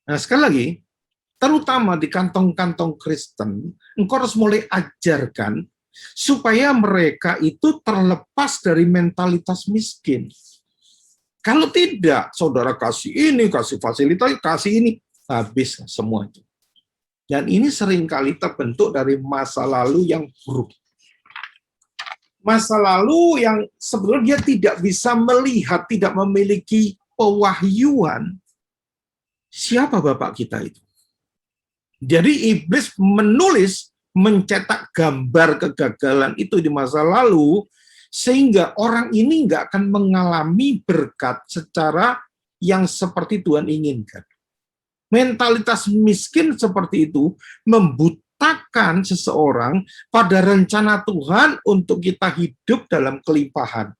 Nah, sekali lagi, terutama di kantong-kantong Kristen, engkau harus mulai ajarkan supaya mereka itu terlepas dari mentalitas miskin. Kalau tidak, saudara kasih ini, kasih fasilitas, kasih ini, habis semua itu. Dan ini seringkali terbentuk dari masa lalu yang buruk. Masa lalu yang sebenarnya dia tidak bisa melihat, tidak memiliki pewahyuan siapa Bapak kita itu. Jadi iblis menulis, mencetak gambar kegagalan itu di masa lalu, sehingga orang ini nggak akan mengalami berkat secara yang seperti Tuhan inginkan. Mentalitas miskin seperti itu membutakan seseorang pada rencana Tuhan untuk kita hidup dalam kelimpahan.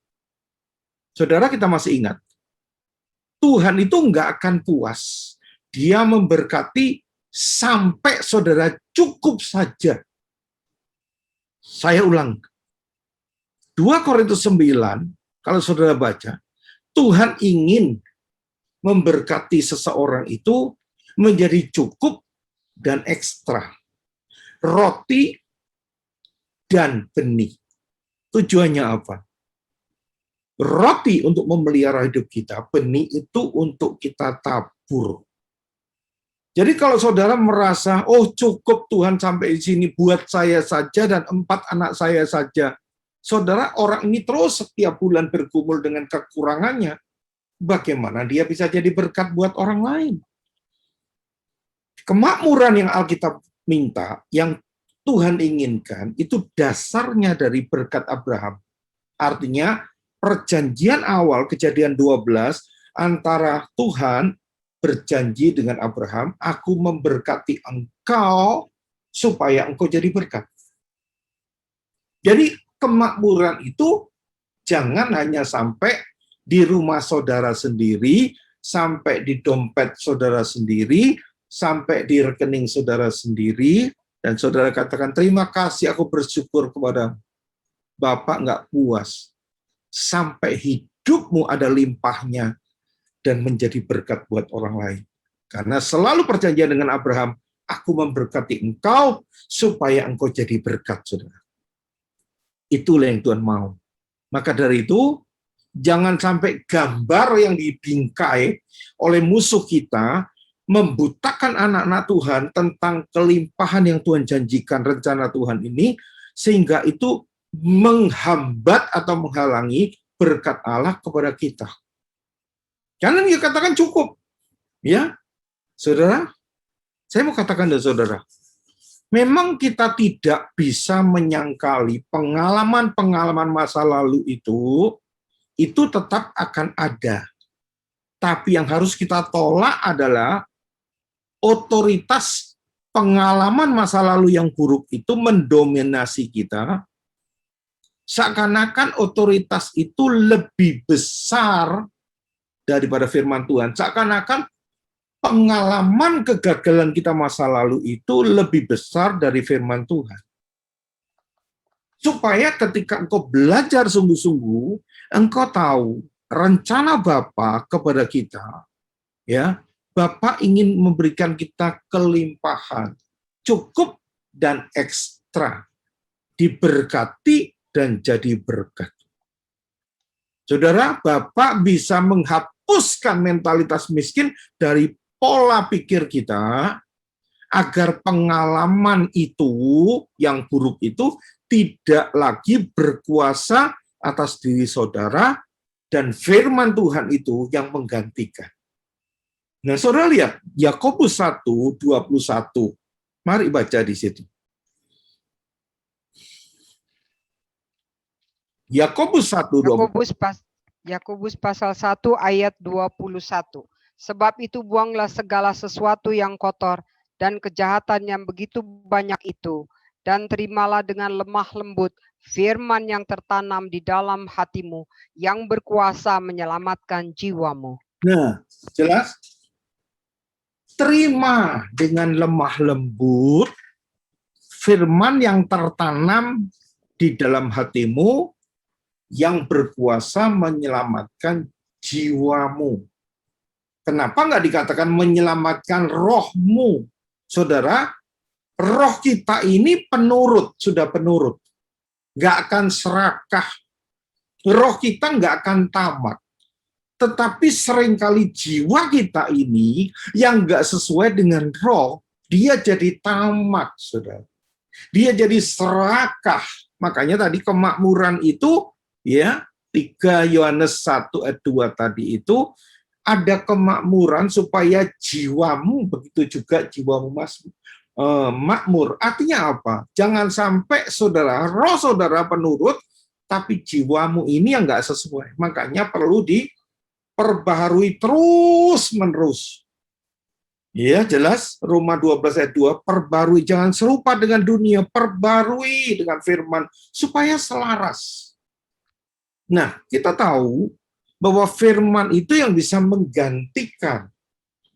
Saudara, kita masih ingat, Tuhan itu nggak akan puas. Dia memberkati sampai saudara cukup saja. Saya ulang, 2 Korintus 9, kalau saudara baca, Tuhan ingin memberkati seseorang itu menjadi cukup dan ekstra. Roti dan benih. Tujuannya apa? Roti untuk memelihara hidup kita, benih itu untuk kita tabur. Jadi kalau saudara merasa, oh cukup Tuhan sampai di sini buat saya saja dan 4 anak saya saja, saudara, orang ini terus setiap bulan bergumul dengan kekurangannya, bagaimana dia bisa jadi berkat buat orang lain? Kemakmuran yang Alkitab minta, yang Tuhan inginkan, itu dasarnya dari berkat Abraham. Artinya, perjanjian awal, Kejadian 12, antara Tuhan berjanji dengan Abraham, aku memberkati engkau supaya engkau jadi berkat. Jadi, kemakmuran itu jangan hanya sampai di rumah saudara sendiri, sampai di dompet saudara sendiri, sampai di rekening saudara sendiri, dan saudara katakan, terima kasih, aku bersyukur kepada Bapak, nggak puas. Sampai hidupmu ada limpahnya, dan menjadi berkat buat orang lain. Karena selalu perjanjian dengan Abraham, aku memberkati engkau, supaya engkau jadi berkat, saudara. Itulah yang Tuhan mau. Maka dari itu, jangan sampai gambar yang dibingkai oleh musuh kita membutakan anak-anak Tuhan tentang kelimpahan yang Tuhan janjikan, rencana Tuhan ini, sehingga itu menghambat atau menghalangi berkat Allah kepada kita. Jangan dia katakan cukup. Ya, saudara, saya mau katakan dari saudara, memang kita tidak bisa menyangkali pengalaman-pengalaman masa lalu itu tetap akan ada. Tapi yang harus kita tolak adalah otoritas pengalaman masa lalu yang buruk itu mendominasi kita, seakan-akan otoritas itu lebih besar daripada firman Tuhan. Seakan-akan pengalaman kegagalan kita masa lalu itu lebih besar dari firman Tuhan. Supaya ketika engkau belajar sungguh-sungguh, engkau tahu rencana Bapa kepada kita, ya, Bapa ingin memberikan kita kelimpahan, cukup dan ekstra, diberkati dan jadi berkat. Saudara, Bapak bisa menghapuskan mentalitas miskin dari pola pikir kita, agar pengalaman itu, yang buruk itu, tidak lagi berkuasa atas diri saudara, dan firman Tuhan itu yang menggantikan. Nah, saudara lihat, Yakobus 1:21. Mari baca di situ. Yakobus 1:21. Yakobus pasal 1 ayat 21. Sebab itu buanglah segala sesuatu yang kotor dan kejahatan yang begitu banyak itu, dan terimalah dengan lemah lembut firman yang tertanam di dalam hatimu, yang berkuasa menyelamatkan jiwamu. Nah, jelas? Terima dengan lemah lembut firman yang tertanam di dalam hatimu, yang berkuasa menyelamatkan jiwamu. Kenapa nggak dikatakan menyelamatkan rohmu? Saudara, roh kita ini penurut, sudah penurut. Nggak akan serakah. Roh kita nggak akan tamat. Tetapi seringkali jiwa kita ini yang nggak sesuai dengan roh, dia jadi tamat, saudara. Dia jadi serakah. Makanya tadi kemakmuran itu, ya, 3 Yohanes 1 ayat 2 tadi itu, ada kemakmuran supaya jiwamu, begitu juga jiwamu makmur. Artinya apa? Jangan sampai saudara, roh saudara penurut, tapi jiwamu ini yang nggak sesuai. Makanya perlu diperbaharui terus-menerus. Ya, jelas. Roma 12 ayat 2, perbarui, jangan serupa dengan dunia, perbarui dengan firman, supaya selaras. Nah, kita tahu bahwa firman itu yang bisa menggantikan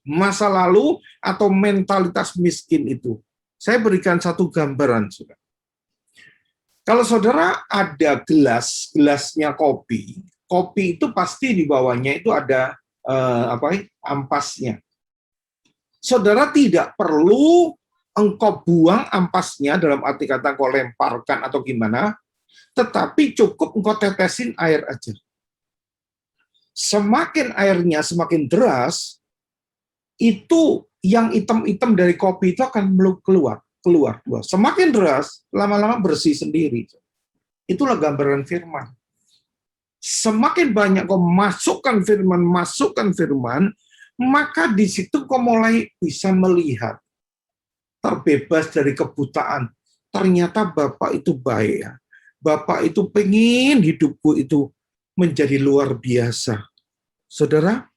masa lalu atau mentalitas miskin itu. Saya berikan satu gambaran, saudara. Kalau saudara ada gelasnya kopi itu pasti di bawahnya itu ada ampasnya. Saudara tidak perlu engkau buang ampasnya, dalam arti kata engkau lemparkan atau gimana, tetapi cukup engkau tetesin air aja. Semakin airnya semakin deras, itu yang hitam-hitam dari kopi itu akan keluar. Semakin deras, lama-lama bersih sendiri. Itulah gambaran firman. Semakin banyak kau masukkan firman, maka di situ kau mulai bisa melihat, terbebas dari kebutaan. Ternyata Bapak itu baik ya. Bapak itu pengen hidupku itu menjadi luar biasa. Saudara,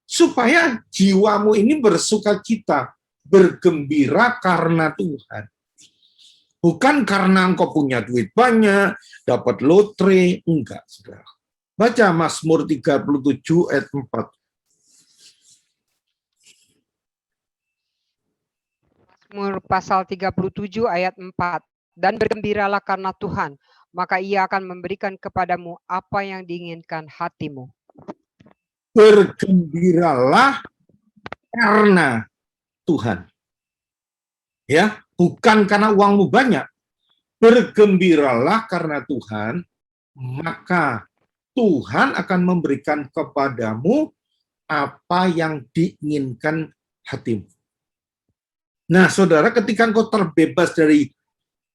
supaya jiwamu ini bersukacita, bergembira karena Tuhan. Bukan karena engkau punya duit banyak, dapat lotre, enggak, saudara. Baca Mazmur 37 ayat 4. Mazmur pasal 37 ayat 4. Dan bergembiralah karena Tuhan, maka Ia akan memberikan kepadamu apa yang diinginkan hatimu. Bergembiralah karena Tuhan. Ya, bukan karena uangmu banyak. Bergembiralah karena Tuhan, maka Tuhan akan memberikan kepadamu apa yang diinginkan hatimu. Nah, saudara, ketika engkau terbebas dari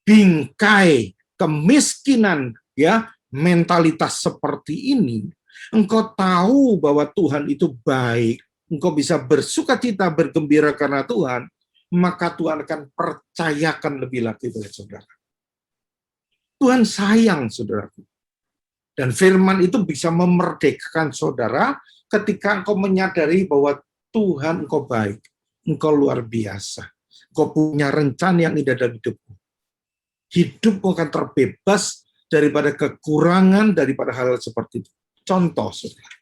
bingkai kemiskinan, ya, mentalitas seperti ini, engkau tahu bahwa Tuhan itu baik, engkau bisa bersukacita, bergembira karena Tuhan, maka Tuhan akan percayakan lebih lagi kepada saudara. Tuhan sayang saudaraku. Dan firman itu bisa memerdekakan saudara ketika engkau menyadari bahwa Tuhan engkau baik, engkau luar biasa, engkau punya rencana yang indah dalam hidupmu. Hidupmu akan terbebas daripada kekurangan, daripada hal seperti itu. Contoh, saudara.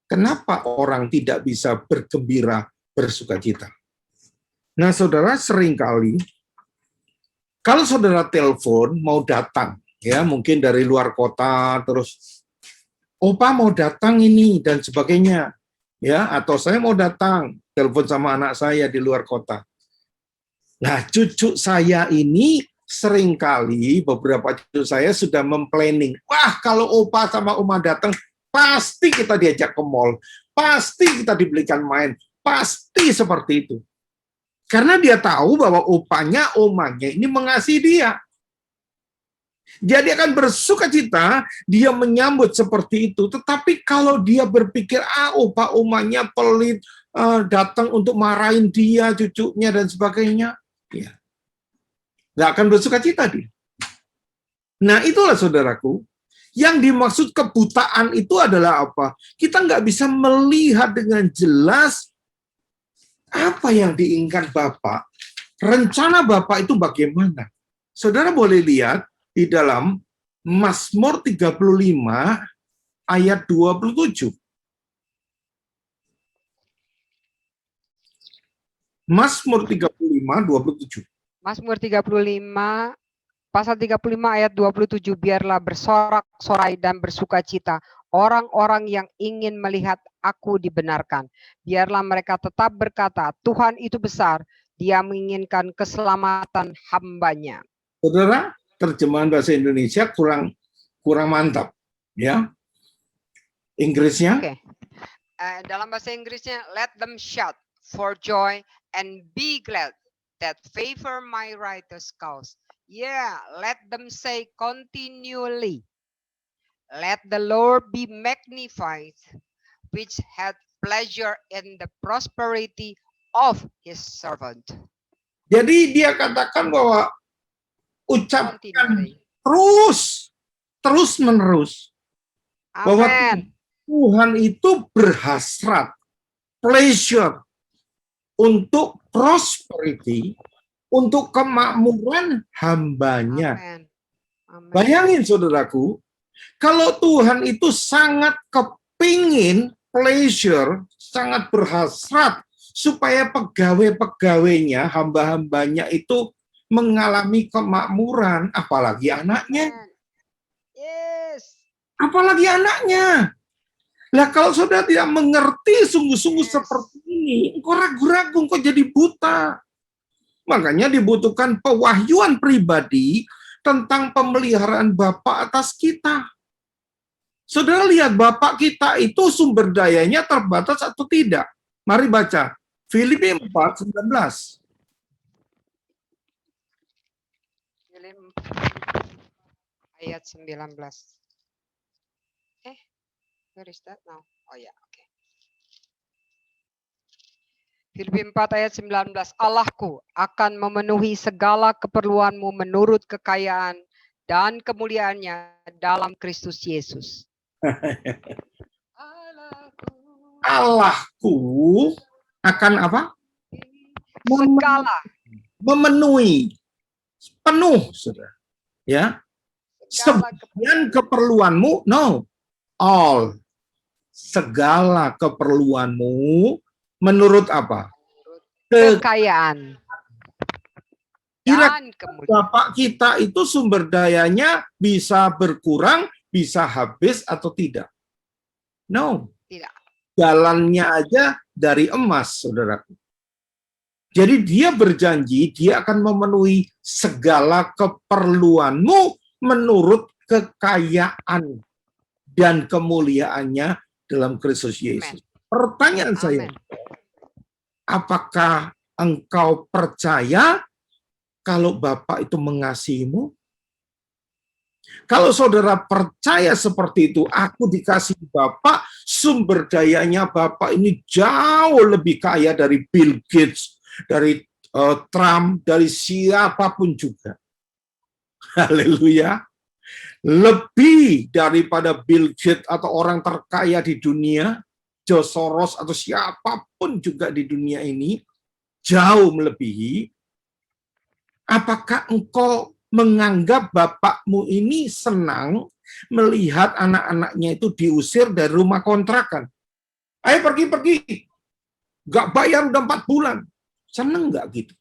Kenapa orang tidak bisa bergembira, bersukacita? Nah, saudara, seringkali kalau saudara telepon mau datang, ya mungkin dari luar kota, terus opa mau datang ini dan sebagainya, ya, atau saya mau datang, telepon sama anak saya di luar kota. Nah, cucu saya ini seringkali beberapa cucu saya sudah memplanning, wah kalau opa sama oma datang, pasti kita diajak ke mall, pasti kita dibelikan main, pasti seperti itu. Karena dia tahu bahwa opanya, omanya ini mengasihi dia. Jadi akan bersukacita, dia menyambut seperti itu. Tetapi kalau dia berpikir, opa, omanya pelit, datang untuk marahin dia, cucunya, dan sebagainya, ya, nggak akan bersukacita dia. Nah, itulah saudaraku, Yang dimaksud kebutaan itu adalah apa? Kita nggak bisa melihat dengan jelas apa yang diinginkan Bapak. Rencana Bapak itu bagaimana? Saudara boleh lihat di dalam Mazmur 35 ayat 27. Mazmur 35, 27. Mazmur 35 pasal 35 ayat 27, biarlah bersorak-sorai dan bersukacita orang-orang yang ingin melihat aku dibenarkan. Biarlah mereka tetap berkata, Tuhan itu besar, Dia menginginkan keselamatan hambanya. Saudara, terjemahan bahasa Indonesia kurang mantap, ya. Inggrisnya? Oke. Dalam bahasa Inggrisnya, let them shout for joy and be glad that favor my righteous cause. Yeah, let them say continually, let the Lord be magnified, which had pleasure in the prosperity of his servant. Jadi dia katakan bahwa ucapkan Continually. terus menerus bahwa Amen. Tuhan itu berhasrat, pleasure untuk prosperity, untuk kemakmuran hambanya. Amen. Amen. Bayangin saudaraku, kalau Tuhan itu sangat kepingin pleasure, sangat berhasrat supaya pegawai-pegawainya, hamba-hambanya itu mengalami kemakmuran, apalagi anaknya. Yes. Apalagi anaknya. Lah kalau saudara tidak mengerti sungguh-sungguh Yes. seperti ini, engkau ragu-ragu, engkau jadi buta. Makanya dibutuhkan pewahyuan pribadi tentang pemeliharaan Bapa atas kita. Saudara lihat Bapak kita itu sumber dayanya terbatas atau tidak? Mari baca. Filipi 4:19. Ayat 19. Where is that now? Oh ya, oke. Filipi 4 ayat 19. Allahku akan memenuhi segala keperluanmu menurut kekayaan dan kemuliaannya dalam Kristus Yesus. Allahku akan apa? Segala. Memenuhi penuh, saudara. Ya, sebagian keperluanmu, no, all, segala keperluanmu menurut apa? Kekayaan dan kemuliaan. Bapak kita itu sumber dayanya bisa berkurang, bisa habis atau tidak? No. Tidak. Jalannya aja dari emas, saudaraku. Jadi dia berjanji, dia akan memenuhi segala keperluanmu menurut kekayaan dan kemuliaannya dalam Kristus Yesus. Pertanyaan saya, apakah engkau percaya kalau Bapak itu mengasihimu? Kalau saudara percaya seperti itu, aku dikasih Bapak, sumber dayanya Bapak ini jauh lebih kaya dari Bill Gates, dari Trump, dari siapapun juga. Haleluya. Lebih daripada Bill Gates atau orang terkaya di dunia, George Soros atau siapapun juga di dunia ini, jauh melebihi. Apakah engkau menganggap bapakmu ini senang melihat anak-anaknya itu diusir dari rumah kontrakan? Ayo pergi-pergi. Nggak bayar udah 4 bulan. Senang nggak gitu?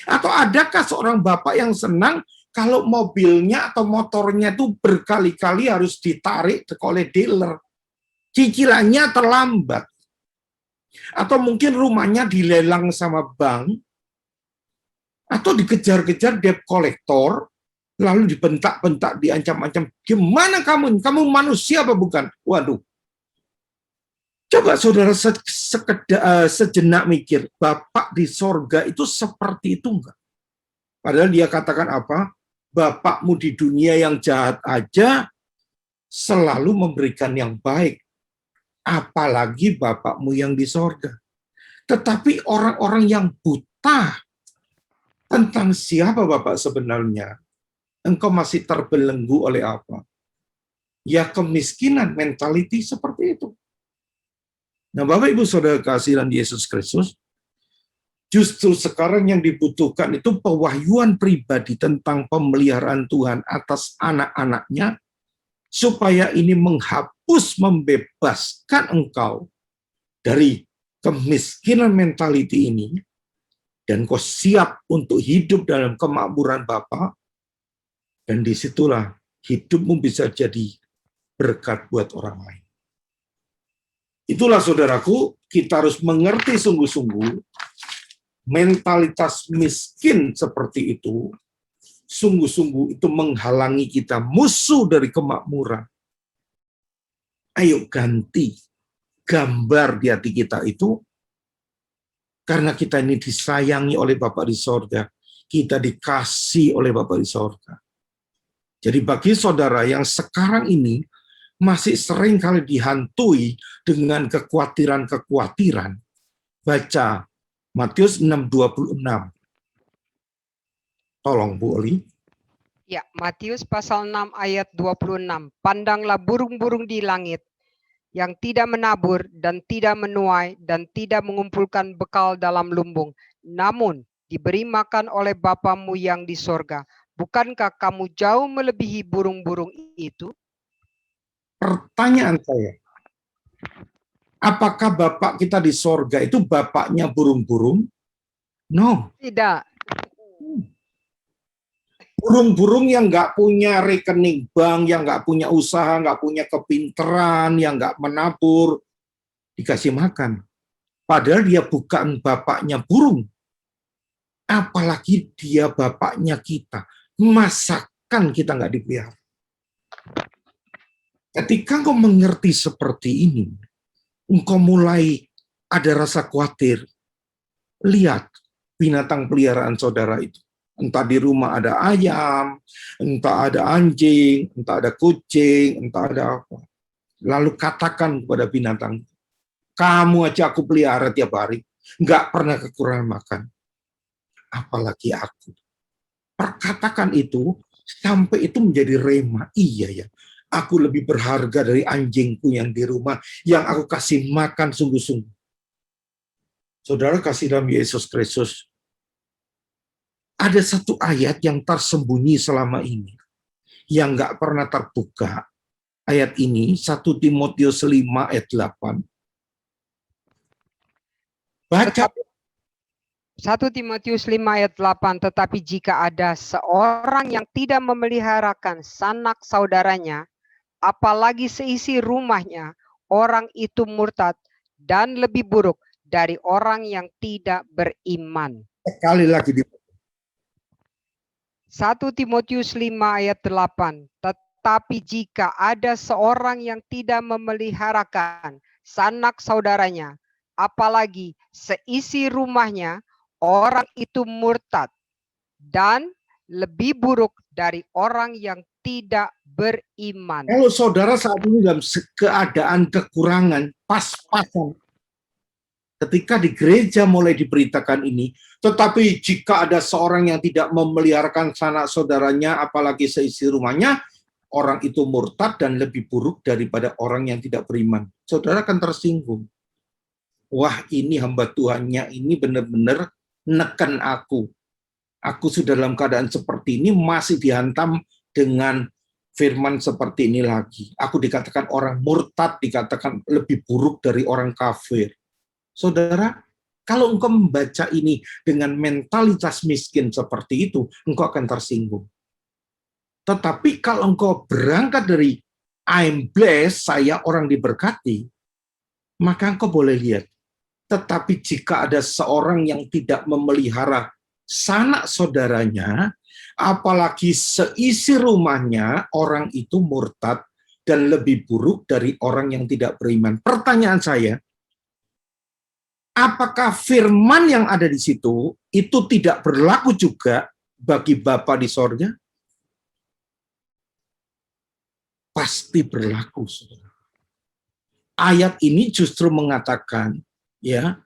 Atau adakah seorang bapak yang senang kalau mobilnya atau motornya itu berkali-kali harus ditarik oleh dealer? Cicilannya terlambat. Atau mungkin rumahnya dilelang sama bank, atau dikejar-kejar debt collector, lalu dibentak-bentak, diancam-ancam. Gimana kamu? Kamu manusia apa bukan? Waduh. Coba saudara sejenak mikir, Bapak di sorga itu seperti itu enggak? Padahal dia katakan apa? Bapakmu di dunia yang jahat aja selalu memberikan yang baik. Apalagi Bapakmu yang di sorga. Tetapi orang-orang yang buta tentang siapa Bapak sebenarnya, engkau masih terbelenggu oleh apa? Ya kemiskinan, mentality seperti itu. Nah, Bapak Ibu Saudara kasihan Yesus Kristus, justru sekarang yang dibutuhkan itu pewahyuan pribadi tentang pemeliharaan Tuhan atas anak-anaknya, supaya ini menghapus, membebaskan engkau dari kemiskinan mentality ini, dan kau siap untuk hidup dalam kemakmuran Bapa, dan disitulah hidupmu bisa jadi berkat buat orang lain. Itulah saudaraku, kita harus mengerti sungguh-sungguh, mentalitas miskin seperti itu, sungguh-sungguh itu menghalangi kita, musuh dari kemakmuran. Ayo ganti gambar di hati kita itu, karena kita ini disayangi oleh Bapa di sorga, kita dikasih oleh Bapa di sorga. Jadi bagi saudara yang sekarang ini masih sering kali dihantui dengan kekhawatiran-kekhawatiran, baca Matius 6:26. Tolong Bu Oli. Ya, Matius pasal 6 ayat 26. Pandanglah burung-burung di langit yang tidak menabur dan tidak menuai dan tidak mengumpulkan bekal dalam lumbung, namun diberi makan oleh Bapamu yang di sorga. Bukankah kamu jauh melebihi burung-burung itu? Pertanyaan saya, apakah Bapak kita di sorga itu bapaknya burung-burung? No. Tidak. Burung-burung yang nggak punya rekening bank, yang nggak punya usaha, nggak punya kepinteran, yang nggak menabur, dikasih makan. Padahal dia bukan bapaknya burung. Apalagi dia bapaknya kita. Masakan kita nggak dipelihara. Ketika engkau mengerti seperti ini, engkau mulai ada rasa khawatir. Lihat binatang peliharaan saudara itu. Entah di rumah ada ayam, entah ada anjing, entah ada kucing, entah ada apa. Lalu katakan kepada binatang, kamu aja aku pelihara tiap hari, nggak pernah kekurangan makan. Apalagi aku. Perkatakan itu, sampai itu menjadi rema. Iya ya, aku lebih berharga dari anjingku yang di rumah, yang aku kasih makan sungguh-sungguh. Saudara kasih dalam Yesus Kristus, ada satu ayat yang tersembunyi selama ini, yang nggak pernah terbuka. Ayat ini, 1 Timotius 5 ayat 8. Baca. 1 Timotius 5 ayat 8, tetapi jika ada seorang yang tidak memeliharakan sanak saudaranya, apalagi seisi rumahnya, orang itu murtad dan lebih buruk dari orang yang tidak beriman. Sekali lagi di 1 Timotius 5 ayat 8. Tetapi jika ada seorang yang tidak memeliharakan sanak saudaranya, apalagi seisi rumahnya, orang itu murtad dan lebih buruk dari orang yang tidak beriman. Kalau saudara saat ini dalam keadaan kekurangan, pas-pasan, ketika di gereja mulai diberitakan ini, tetapi jika ada seorang yang tidak memeliharakan sanak saudaranya, apalagi seisi rumahnya, orang itu murtad dan lebih buruk daripada orang yang tidak beriman. Saudara akan tersinggung. Wah, ini hamba Tuhannya ini benar-benar neken aku. Aku sudah dalam keadaan seperti ini, masih dihantam dengan firman seperti ini lagi. Aku dikatakan orang murtad, dikatakan lebih buruk dari orang kafir. Saudara, kalau engkau membaca ini dengan mentalitas miskin seperti itu, engkau akan tersinggung. Tetapi kalau engkau berangkat dari I'm blessed, saya orang diberkati, maka engkau boleh lihat. Tetapi jika ada seorang yang tidak memelihara sanak saudaranya, apalagi seisi rumahnya, orang itu murtad dan lebih buruk dari orang yang tidak beriman. Pertanyaan saya, apakah firman yang ada di situ itu tidak berlaku juga bagi Bapa di sorga? Pasti berlaku, saudara. Ayat ini justru mengatakan, ya,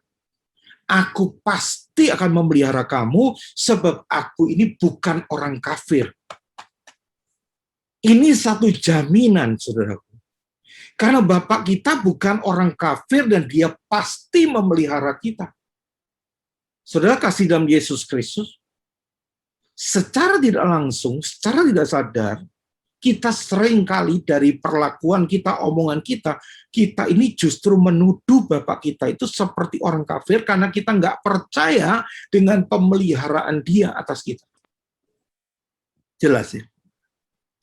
aku pasti akan memelihara kamu sebab aku ini bukan orang kafir. Ini satu jaminan, saudaraku. Karena Bapak kita bukan orang kafir dan dia pasti memelihara kita. Saudara kasih dalam Yesus Kristus, secara tidak langsung, secara tidak sadar, kita seringkali dari perlakuan kita, omongan kita ini justru menuduh Bapak kita itu seperti orang kafir karena kita nggak percaya dengan pemeliharaan Dia atas kita. Jelas ya?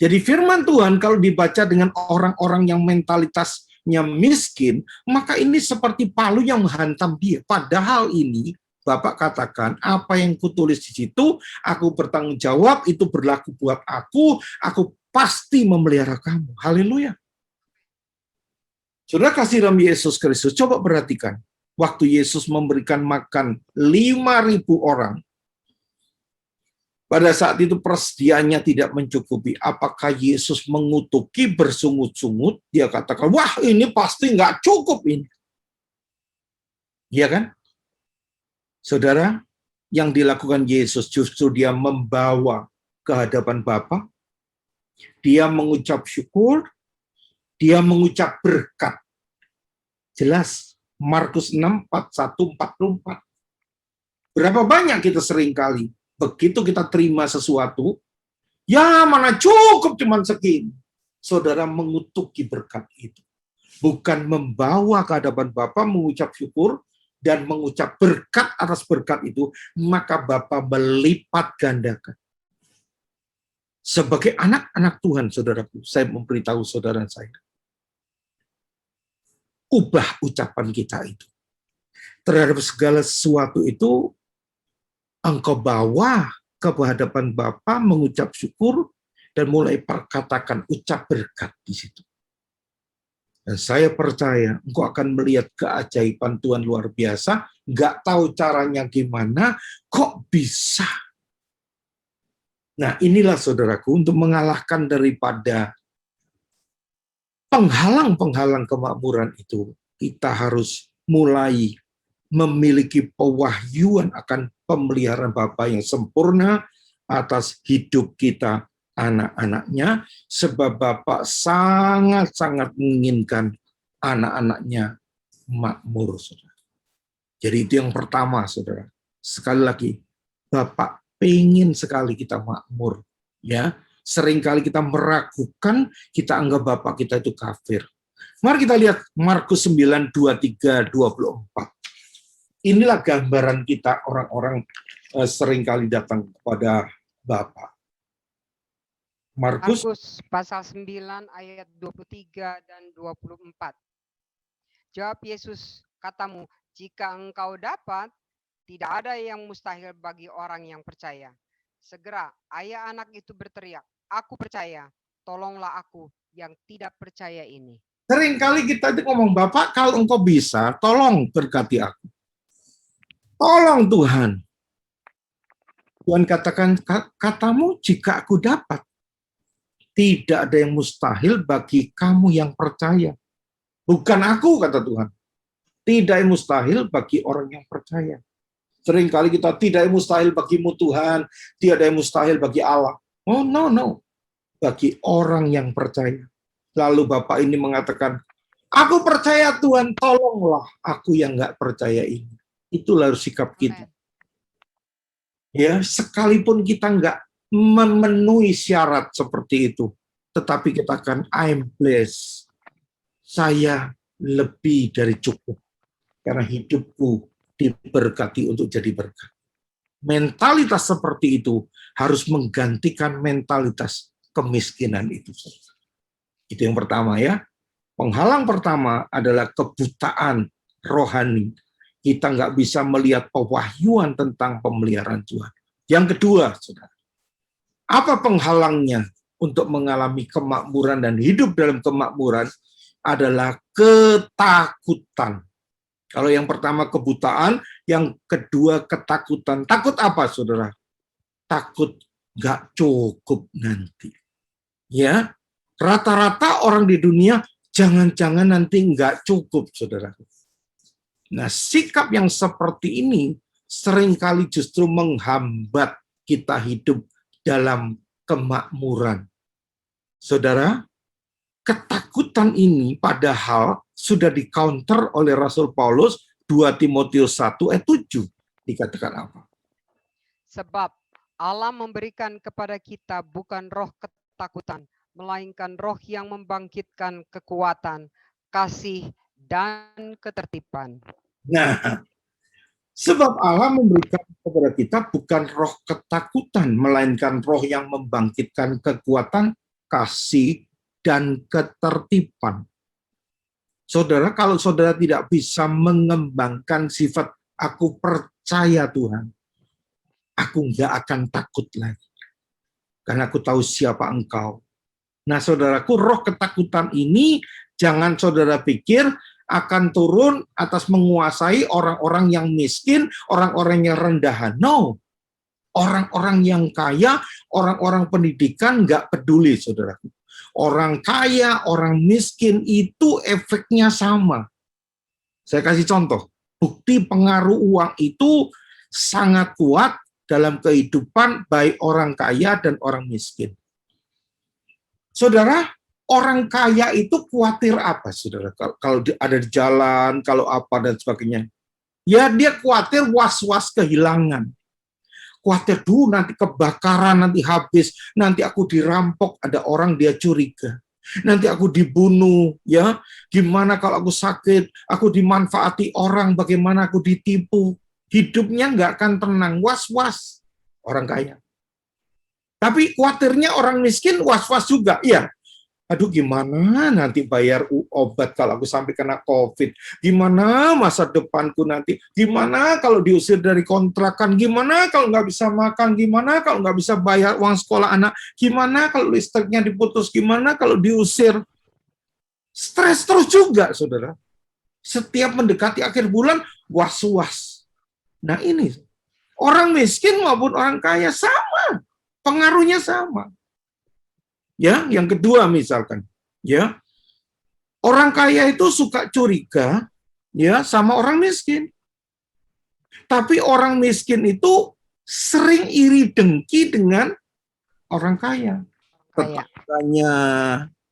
Jadi firman Tuhan kalau dibaca dengan orang-orang yang mentalitasnya miskin, maka ini seperti palu yang menghantam dia. Padahal ini Bapak katakan, apa yang kutulis di situ, aku bertanggung jawab, itu berlaku buat aku pasti memelihara kamu. Haleluya. Saudara kasih dalam Yesus Kristus, coba perhatikan. Waktu Yesus memberikan makan 5.000 orang, pada saat itu persediaannya tidak mencukupi. Apakah Yesus mengutuki bersungut-sungut? Dia katakan, wah ini pasti nggak cukup ini. Iya kan? Saudara, yang dilakukan Yesus justru dia membawa ke hadapan Bapa. Dia mengucap syukur, dia mengucap berkat. Jelas, Markus 6, 41, 44. Berapa banyak kita seringkali begitu kita terima sesuatu, ya mana cukup cuman segini. Saudara mengutuki berkat itu. Bukan membawa ke hadapan Bapa mengucap syukur dan mengucap berkat atas berkat itu, maka Bapa melipat gandakan. Sebagai anak-anak Tuhan, saudaraku, saya memberitahu saudara saya, ubah ucapan kita itu. Terhadap segala sesuatu itu, engkau bawa ke hadapan Bapa mengucap syukur dan mulai perkatakan ucap berkat di situ. Dan saya percaya engkau akan melihat keajaiban Tuhan luar biasa, nggak tahu caranya gimana, kok bisa. Nah inilah saudaraku, untuk mengalahkan daripada penghalang-penghalang kemakmuran itu, kita harus mulai memiliki pewahyuan akan pemeliharaan Bapa yang sempurna atas hidup kita, anak-anaknya, sebab Bapa sangat-sangat menginginkan anak-anaknya makmur, saudara. Jadi itu yang pertama, saudara. Sekali lagi, Bapa pengen sekali kita makmur, ya. Seringkali kita meragukan, kita anggap Bapa kita itu kafir. Mari kita lihat Markus 9, 23, 24. Inilah gambaran kita orang-orang seringkali datang kepada Bapa. Markus pasal 9 ayat 23 dan 24. Jawab Yesus, katamu, jika engkau dapat, tidak ada yang mustahil bagi orang yang percaya. Segera ayah anak itu berteriak, aku percaya, tolonglah aku yang tidak percaya ini. Seringkali kita itu ngomong, Bapak kalau engkau bisa, tolong berkati aku. Tolong Tuhan. Tuhan katakan, katamu jika aku dapat. Tidak ada yang mustahil bagi kamu yang percaya. Bukan aku, kata Tuhan. Tidak yang mustahil bagi orang yang percaya. Seringkali kita tidak yang mustahil bagimu Tuhan. Tidak ada yang mustahil bagi Allah. Oh no. Bagi orang yang percaya. Lalu Bapak ini mengatakan, aku percaya Tuhan, tolonglah aku yang nggak percaya ini. Itulah sikap kita. Ya, sekalipun kita nggak memenuhi syarat seperti itu, tetapi kita akan I'm blessed. Saya lebih dari cukup karena hidupku diberkati untuk jadi berkat. Mentalitas seperti itu harus menggantikan mentalitas kemiskinan itu. Itu yang pertama ya. Penghalang pertama adalah kebutaan rohani. Kita nggak bisa melihat pewahyuan tentang pemeliharaan Tuhan. Yang kedua, saudara, apa penghalangnya untuk mengalami kemakmuran dan hidup dalam kemakmuran adalah ketakutan. Kalau yang pertama kebutaan, yang kedua ketakutan. Takut apa, saudara? Takut nggak cukup nanti. Ya, rata-rata orang di dunia jangan-jangan nanti nggak cukup, saudara. Nah, sikap yang seperti ini seringkali justru menghambat kita hidup dalam kemakmuran. Saudara, ketakutan ini padahal sudah di-counter oleh Rasul Paulus 2 Timotius 1 ayat 7. Dikatakan apa? Sebab Allah memberikan kepada kita bukan roh ketakutan, melainkan roh yang membangkitkan kekuatan, kasih, dan ketertiban. Nah, sebab Allah memberikan kepada kita bukan roh ketakutan, melainkan roh yang membangkitkan kekuatan, kasih, dan ketertiban. Saudara, kalau saudara tidak bisa mengembangkan sifat aku percaya Tuhan, aku nggak akan takut lagi. Karena aku tahu siapa engkau. Nah, saudaraku, roh ketakutan ini jangan saudara pikir akan turun atas menguasai orang-orang yang miskin, orang-orang yang rendahan. No. Orang-orang yang kaya, orang-orang pendidikan nggak peduli, saudaraku. Orang kaya, orang miskin itu efeknya sama. Saya kasih contoh. Bukti pengaruh uang itu sangat kuat dalam kehidupan baik orang kaya dan orang miskin. Saudara, orang kaya itu khawatir apa, saudara? Kalau ada di jalan, kalau apa dan sebagainya. Ya, dia khawatir was-was kehilangan. Khawatir dulu nanti kebakaran, nanti habis, nanti aku dirampok, ada orang dia curiga. Nanti aku dibunuh, ya. Gimana kalau aku sakit, aku dimanfaati orang, bagaimana aku ditipu. Hidupnya nggak akan tenang, was-was orang kaya. Tapi khawatirnya orang miskin was-was juga, ya. Aduh, gimana nanti bayar obat kalau aku sampai kena COVID? Gimana masa depanku nanti? Gimana kalau diusir dari kontrakan? Gimana kalau nggak bisa makan? Gimana kalau nggak bisa bayar uang sekolah anak? Gimana kalau listriknya diputus? Gimana kalau diusir? Stres terus juga, saudara. Setiap mendekati akhir bulan, was-was. Nah ini, orang miskin maupun orang kaya sama. Pengaruhnya sama. Ya, yang kedua misalkan, ya. Orang kaya itu suka curiga ya sama orang miskin. Tapi orang miskin itu sering iri dengki dengan orang kaya. Tetangganya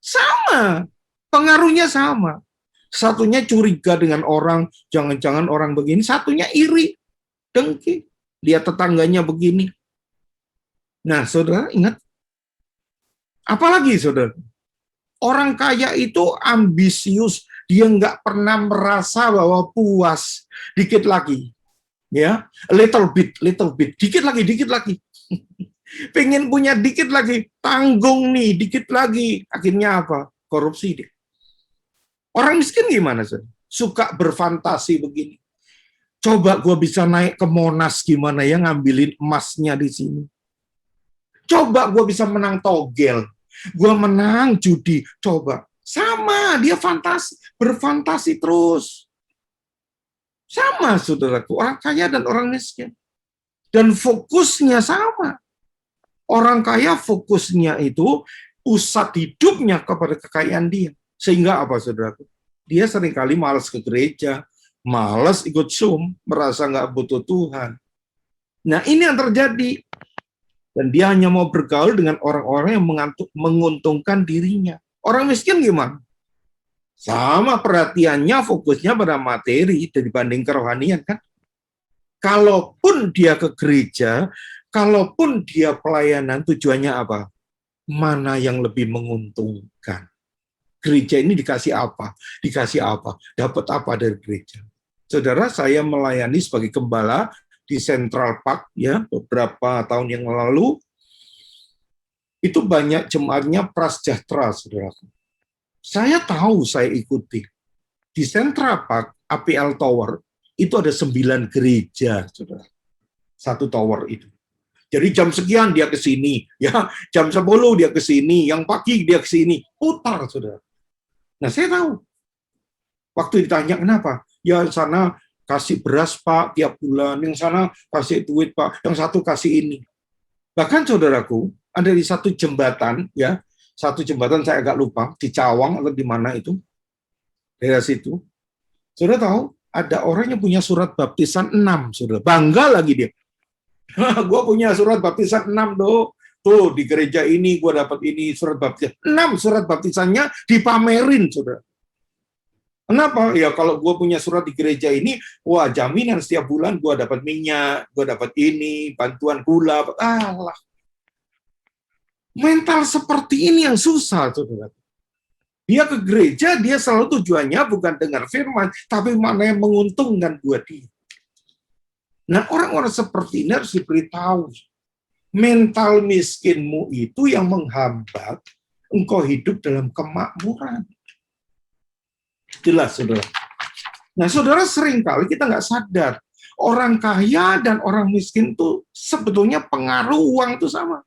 sama, pengaruhnya sama. Satunya curiga dengan orang, jangan-jangan orang begini, satunya iri, dengki, lihat tetangganya begini. Nah, saudara ingat, apalagi saudara, orang kaya itu ambisius, dia nggak pernah merasa bahwa puas. Dikit lagi, ya, little bit, dikit lagi. Pengen punya dikit lagi, tanggung nih, dikit lagi. Akhirnya apa? Korupsi dia. Orang miskin gimana saudara? Suka berfantasi begini. Coba gua bisa naik ke Monas gimana ya, ngambilin emasnya di sini. Coba gua bisa menang togel. Gua menang judi, coba. Sama, dia fantasi, berfantasi terus. Sama, saudaraku, orang kaya dan orang miskin. Dan fokusnya sama. Orang kaya fokusnya itu, pusat hidupnya kepada kekayaan dia. Sehingga apa, saudaraku? Dia seringkali malas ke gereja, malas ikut Zoom, merasa nggak butuh Tuhan. Nah, ini yang terjadi. Dan dia hanya mau bergaul dengan orang-orang yang menguntungkan dirinya. Orang miskin gimana? Sama perhatiannya, fokusnya pada materi dibanding kerohanian, kan? Kalaupun dia ke gereja, kalaupun dia pelayanan, tujuannya apa? Mana yang lebih menguntungkan? Gereja ini dikasih apa? Dikasih apa? Dapat apa dari gereja? Saudara, saya melayani sebagai gembala di Central Park ya beberapa tahun yang lalu. Itu banyak jemaatnya prasejahtera, saudara. Saya tahu, saya ikuti. Di Central Park, APL Tower, itu ada 9 gereja, saudara. Satu tower itu. Jadi jam sekian dia ke sini, ya, jam 10 dia ke sini, yang pagi dia ke sini, putar, saudara. Nah, saya tahu. Waktu ditanya kenapa? Ya, sana kasih beras, Pak, tiap bulan. Yang sana kasih duit, Pak. Yang satu kasih ini. Bahkan, saudaraku, ada di satu jembatan, ya, satu jembatan saya agak lupa, di Cawang atau di mana itu, daerah situ. Saudara tahu, ada orang yang punya surat baptisan 6, saudara. Bangga lagi dia. Gue punya surat baptisan 6, doh. Tuh di gereja ini gue dapat ini surat baptisan. 6 surat baptisannya dipamerin, saudara. Kenapa? Ya kalau gue punya surat di gereja ini, wah jaminan setiap bulan gue dapat minyak, gue dapat ini, bantuan gula. Alah. Mental seperti ini yang susah, saudara. Dia ke gereja, dia selalu tujuannya bukan dengar firman, tapi mana yang menguntungkan buat dia. Nah, orang-orang seperti ini harus diberitahu. Mental miskinmu itu yang menghambat engkau hidup dalam kemakmuran. Jelas, saudara. Nah, saudara, seringkali kita nggak sadar. Orang kaya dan orang miskin itu sebetulnya pengaruh uang itu sama.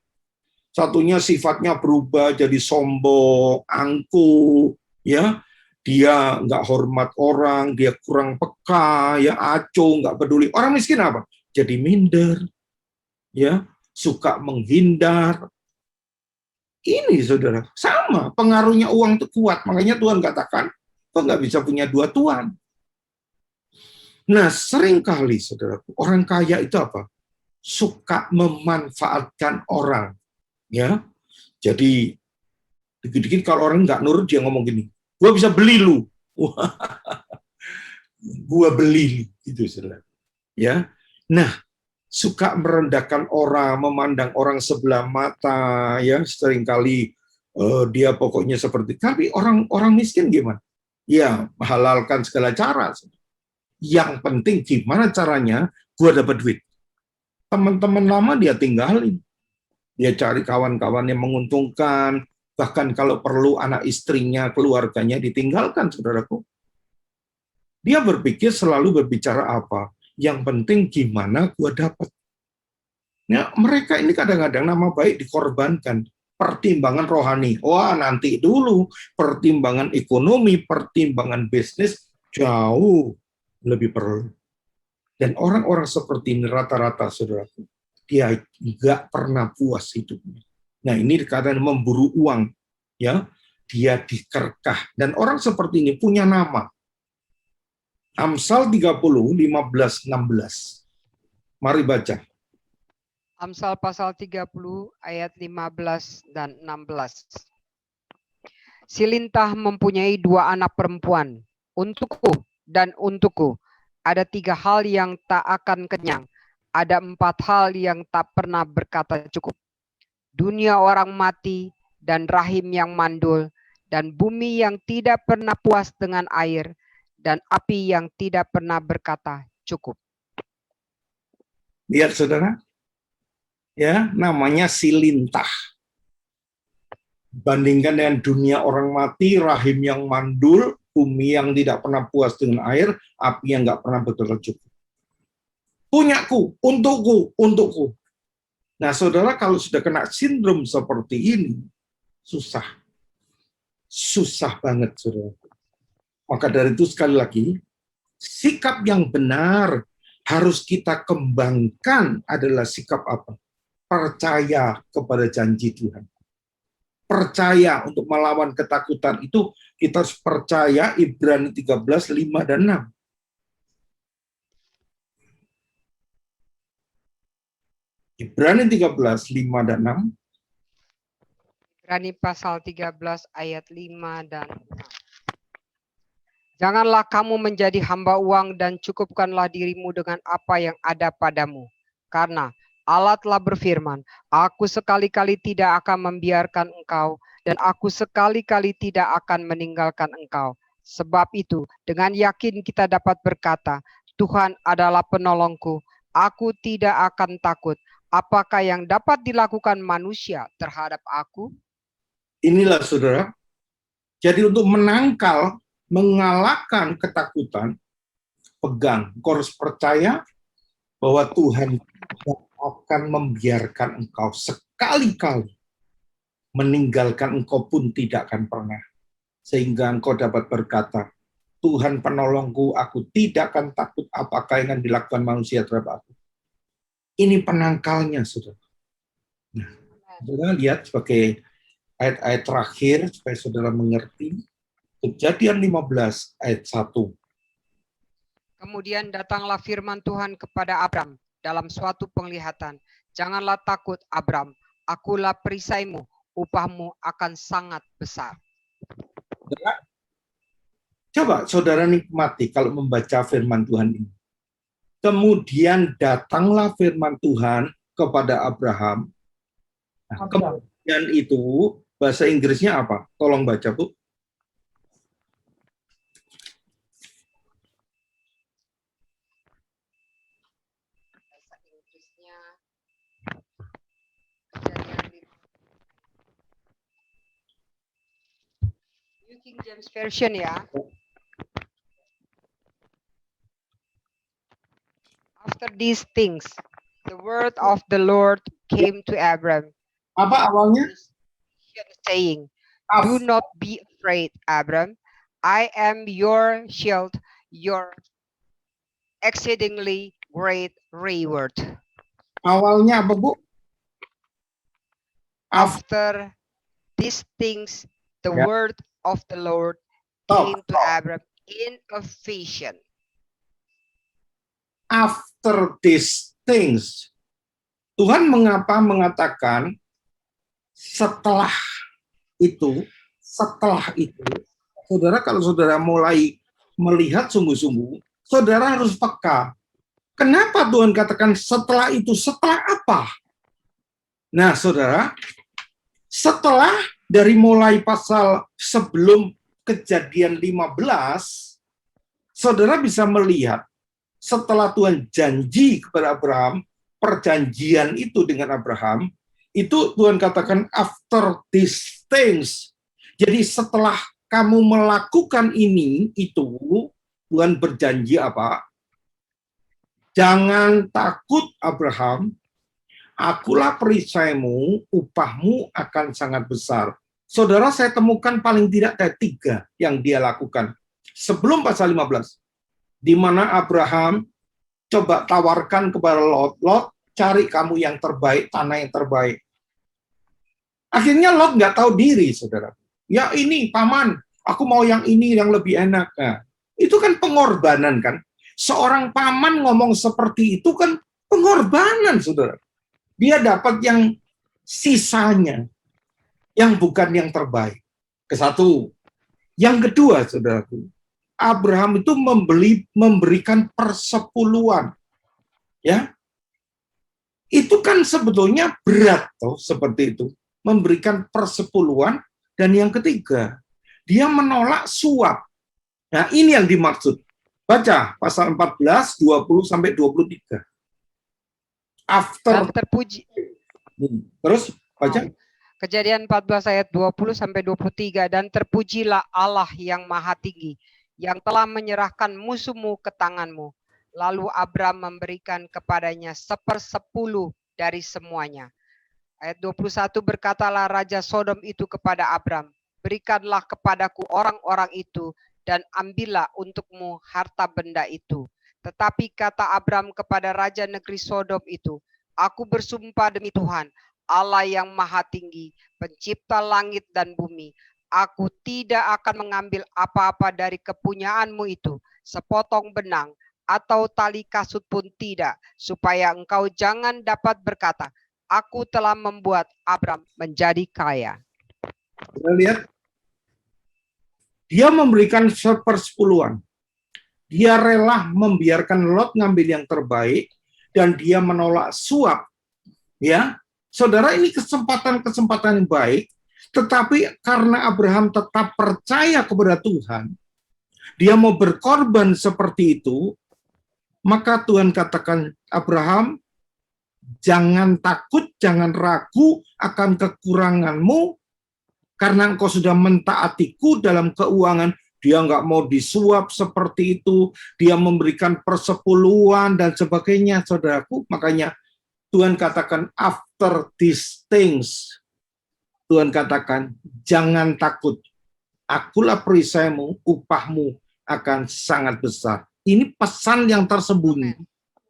Satunya sifatnya berubah jadi sombong, angkuh, ya. Dia nggak hormat orang, dia kurang peka, ya, acuh, nggak peduli. Orang miskin apa? Jadi minder, ya, suka menghindar. Ini, saudara, sama. Pengaruhnya uang itu kuat. Makanya Tuhan katakan, kok nggak bisa punya 2 tuan? Nah, seringkali, saudara, orang kaya itu apa? Suka memanfaatkan orang. Ya, jadi dikit-dikit kalau orang nggak nurut dia ngomong gini, gua bisa beli lu, gua beli itu, saudara. Ya, nah suka merendahkan orang, memandang orang sebelah mata, ya seringkali dia pokoknya seperti. Tapi orang miskin gimana? Ya halalkan segala cara. Yang penting gimana caranya gua dapat duit. Teman-teman lama dia tinggalin. Dia cari kawan-kawan yang menguntungkan, bahkan kalau perlu anak istrinya, keluarganya ditinggalkan, saudaraku. Dia berpikir selalu berbicara apa? Yang penting gimana gua dapat. Ya, mereka ini kadang-kadang nama baik dikorbankan. Pertimbangan rohani, wah nanti dulu. Pertimbangan ekonomi, pertimbangan bisnis, jauh lebih perlu. Dan orang-orang seperti ini rata-rata, saudaraku, dia nggak pernah puas hidupnya. Nah, ini dikatakan memburu uang, ya. Dia dikerkah. Dan orang seperti ini punya nama. Amsal 30, 15, 16. Mari baca. Amsal pasal 30 ayat 15 dan 16. Si lintah mempunyai 2 anak perempuan, untukku dan untukku. Ada 3 hal yang tak akan kenyang. Ada 4 hal yang tak pernah berkata cukup. Dunia orang mati dan rahim yang mandul, dan bumi yang tidak pernah puas dengan air, dan api yang tidak pernah berkata cukup. Lihat, saudara. Ya, namanya si lintah. Bandingkan dengan dunia orang mati, rahim yang mandul, bumi yang tidak pernah puas dengan air, api yang nggak pernah berkata cukup. Punyaku, untukku, untukku. Nah, saudara, kalau sudah kena sindrom seperti ini, susah. Susah banget, saudara. Maka dari itu, sekali lagi, sikap yang benar harus kita kembangkan adalah sikap apa? Percaya kepada janji Tuhan. Percaya untuk melawan ketakutan itu, kita harus percaya Ibrani 13, 5 dan 6. Ibrani 13, 5 dan 6. Ibrani pasal 13 ayat 5 dan 6. Janganlah kamu menjadi hamba uang dan cukupkanlah dirimu dengan apa yang ada padamu. Karena Allah telah berfirman, aku sekali-kali tidak akan membiarkan engkau dan aku sekali-kali tidak akan meninggalkan engkau. Sebab itu, dengan yakin kita dapat berkata, Tuhan adalah penolongku, aku tidak akan takut. Apakah yang dapat dilakukan manusia terhadap aku? Inilah, saudara. Jadi untuk mengalahkan ketakutan, pegang. Engkau harus percaya bahwa Tuhan akan membiarkan engkau sekali-kali. Meninggalkan engkau pun tidak akan pernah. Sehingga engkau dapat berkata, Tuhan penolongku, aku tidak akan takut apakah yang akan dilakukan manusia terhadap aku. Ini penangkalnya, saudara. Nah, saudara lihat sebagai ayat-ayat terakhir, supaya saudara mengerti. Kejadian 15 ayat 1. Kemudian datanglah firman Tuhan kepada Abram dalam suatu penglihatan. Janganlah takut, Abram. akulah perisaimu, upahmu akan sangat besar. Coba saudara nikmati kalau membaca firman Tuhan ini. Kemudian datanglah firman Tuhan kepada Abraham. Nah, kemudian itu bahasa Inggrisnya apa? Tolong baca, Bu. Bahasa Inggrisnya New King James Version ya. After these things, the word of the Lord came to Abram, Apa awalnya? saying, "Do not be afraid, Abram. I am your shield, your exceedingly great reward." Awalnya apa, Bu? After these things, the Ya. word of the Lord Stop. came to Abram in a vision. After these things. Tuhan mengapa mengatakan setelah itu, saudara, kalau saudara mulai melihat sungguh-sungguh, saudara harus peka. Kenapa Tuhan katakan setelah itu? Setelah apa? Nah, saudara, setelah dari mulai pasal sebelum Kejadian 15, saudara bisa melihat setelah Tuhan janji kepada Abraham, perjanjian itu dengan Abraham, itu Tuhan katakan after these things. Jadi setelah kamu melakukan ini, itu Tuhan berjanji apa? Jangan takut Abraham, akulah perisaimu, upahmu akan sangat besar. Saudara, saya temukan paling tidak ada 3 yang dia lakukan. Sebelum pasal 15. Di mana Abraham coba tawarkan kepada Lot, Lot, cari kamu yang terbaik, tanah yang terbaik. Akhirnya Lot nggak tahu diri, saudara. Ya ini, paman, aku mau yang ini, yang lebih enak. Nah, itu kan pengorbanan, kan? Seorang paman ngomong seperti itu kan pengorbanan, saudara. Dia dapat yang sisanya, yang bukan yang terbaik. Kesatu. Yang kedua, saudaraku, Abraham itu memberikan persepuluhan. Ya. Itu kan sebetulnya berat toh seperti itu. Memberikan persepuluhan, dan yang ketiga, dia menolak suap. Nah, ini yang dimaksud. Baca pasal 14, 20 sampai 23. After. Dan terpuji. Terus baca. Kejadian 14 ayat 20 sampai 23, dan terpujilah Allah yang Maha Tinggi, yang telah menyerahkan musuhmu ke tanganmu. Lalu Abram memberikan kepadanya 1/10 dari semuanya. Ayat 21, berkatalah Raja Sodom itu kepada Abram, berikanlah kepadaku orang-orang itu, dan ambillah untukmu harta benda itu. Tetapi kata Abram kepada Raja negeri Sodom itu, aku bersumpah demi Tuhan, Allah yang Maha Tinggi, pencipta langit dan bumi, aku tidak akan mengambil apa-apa dari kepunyaanmu itu, sepotong benang atau tali kasut pun tidak, supaya engkau jangan dapat berkata, aku telah membuat Abram menjadi kaya. Kita lihat, dia memberikan 1/10. Dia rela membiarkan Lot ngambil yang terbaik, dan dia menolak suap. Ya, saudara, ini kesempatan-kesempatan yang baik. Tetapi karena Abraham tetap percaya kepada Tuhan, dia mau berkorban seperti itu, maka Tuhan katakan, Abraham, jangan takut, jangan ragu akan kekuranganmu, karena engkau sudah mentaatiku dalam keuangan. Dia nggak mau disuap seperti itu, dia memberikan persepuluhan dan sebagainya, saudaraku. Makanya Tuhan katakan, after these things, Tuhan katakan, jangan takut. Akulah perisaimu, upahmu akan sangat besar. Ini pesan yang tersembunyi.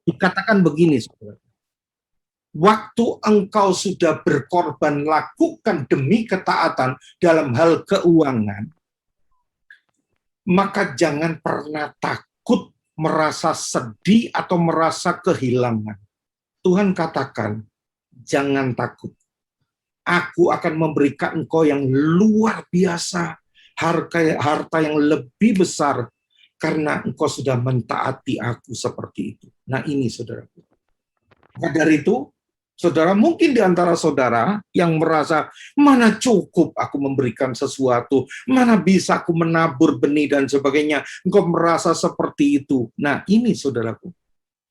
Dikatakan begini, saudara. Waktu engkau sudah berkorban, lakukan demi ketaatan dalam hal keuangan, maka jangan pernah takut, merasa sedih, atau merasa kehilangan. Tuhan katakan, jangan takut. Aku akan memberikan engkau yang luar biasa, harta yang lebih besar, karena engkau sudah mentaati aku seperti itu. Nah ini saudaraku. Maka dari itu, saudara, mungkin di antara saudara yang merasa, mana cukup aku memberikan sesuatu, mana bisa aku menabur benih dan sebagainya. Engkau merasa seperti itu. Nah ini saudaraku,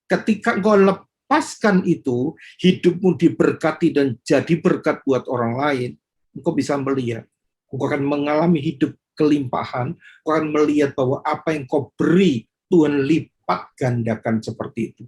ketika engkau lepaskan itu, hidupmu diberkati dan jadi berkat buat orang lain, engkau bisa melihat, engkau akan mengalami hidup kelimpahan, engkau akan melihat bahwa apa yang kau beri, Tuhan lipat gandakan seperti itu.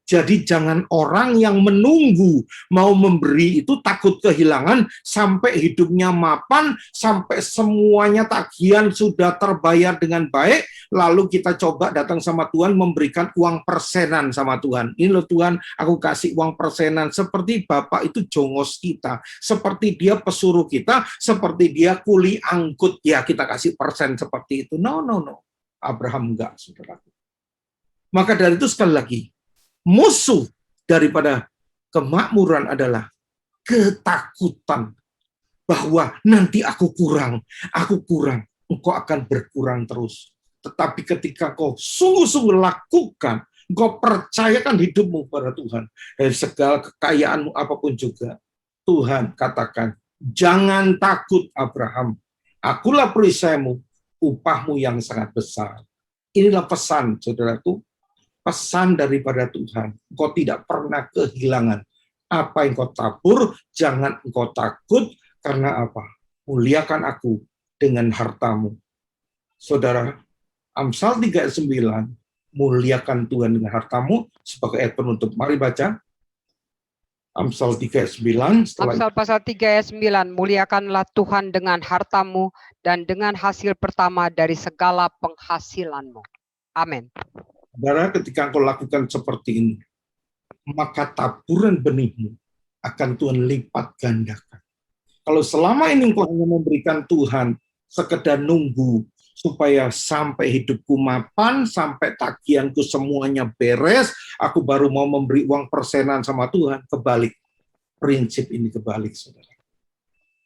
Jadi jangan orang yang menunggu mau memberi itu takut kehilangan sampai hidupnya mapan, sampai semuanya tagihan sudah terbayar dengan baik, lalu kita coba datang sama Tuhan memberikan uang persenan sama Tuhan. Ini loh Tuhan, aku kasih uang persenan. Seperti Bapak itu jongos kita, seperti dia pesuruh kita, seperti dia kuli angkut, ya kita kasih persen seperti itu. No. Abraham enggak, saudaraku. Maka dari itu sekali lagi, musuh daripada kemakmuran adalah ketakutan bahwa nanti aku kurang, engkau akan berkurang terus. Tetapi ketika kau sungguh-sungguh lakukan, engkau percayakan hidupmu pada Tuhan, dari segala kekayaanmu apapun juga, Tuhan katakan, jangan takut Abraham, akulah perisaimu, upahmu yang sangat besar. Inilah pesan, saudaraku, pesan daripada Tuhan. Engkau tidak pernah kehilangan apa yang kau tabur, jangan engkau takut, karena apa? Muliakan aku dengan hartamu. Saudara, Amsal 3 ayat 9, muliakan Tuhan dengan hartamu, sebagai ayat penutup. Mari baca. Amsal 3 ayat 9. Amsal pasal 3 ayat 9, muliakanlah Tuhan dengan hartamu dan dengan hasil pertama dari segala penghasilanmu. Amin. Saudara, ketika engkau lakukan seperti ini, maka taburan benihmu akan Tuhan lipat gandakan. Kalau selama ini engkau hanya memberikan Tuhan sekedar nunggu supaya sampai hidupku mapan, sampai tagihanku semuanya beres, aku baru mau memberi uang persenan sama Tuhan, kebalik. Prinsip ini kebalik, saudara.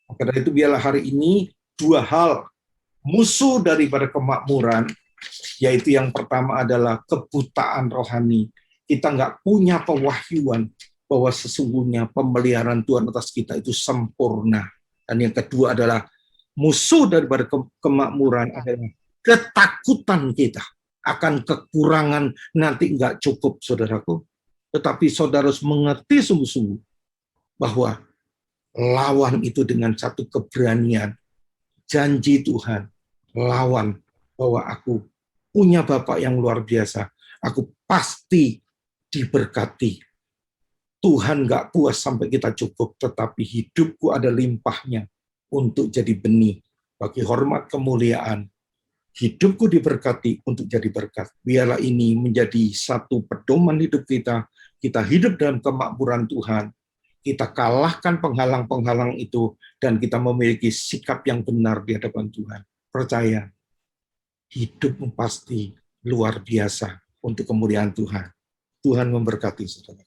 Maka dari itu biarlah hari ini dua hal musuh daripada kemakmuran, yaitu yang pertama adalah kebutaan rohani. Kita nggak punya pewahyuan bahwa sesungguhnya pemeliharaan Tuhan atas kita itu sempurna. Dan yang kedua adalah musuh daripada kemakmuran adalah ketakutan kita akan kekurangan nanti nggak cukup, saudaraku. Tetapi saudara harus mengerti sungguh-sungguh bahwa lawan itu dengan satu keberanian. Janji Tuhan, lawan bahwa aku punya Bapak yang luar biasa. Aku pasti diberkati. Tuhan nggak puas sampai kita cukup, tetapi hidupku ada limpahnya untuk jadi benih bagi hormat kemuliaan. Hidupku diberkati untuk jadi berkat. Biarlah ini menjadi satu pedoman hidup kita. Kita hidup dalam kemakmuran Tuhan. Kita kalahkan penghalang-penghalang itu, dan kita memiliki sikap yang benar di hadapan Tuhan. Percaya, hidupmu pasti luar biasa untuk kemuliaan Tuhan. Tuhan memberkati saudara.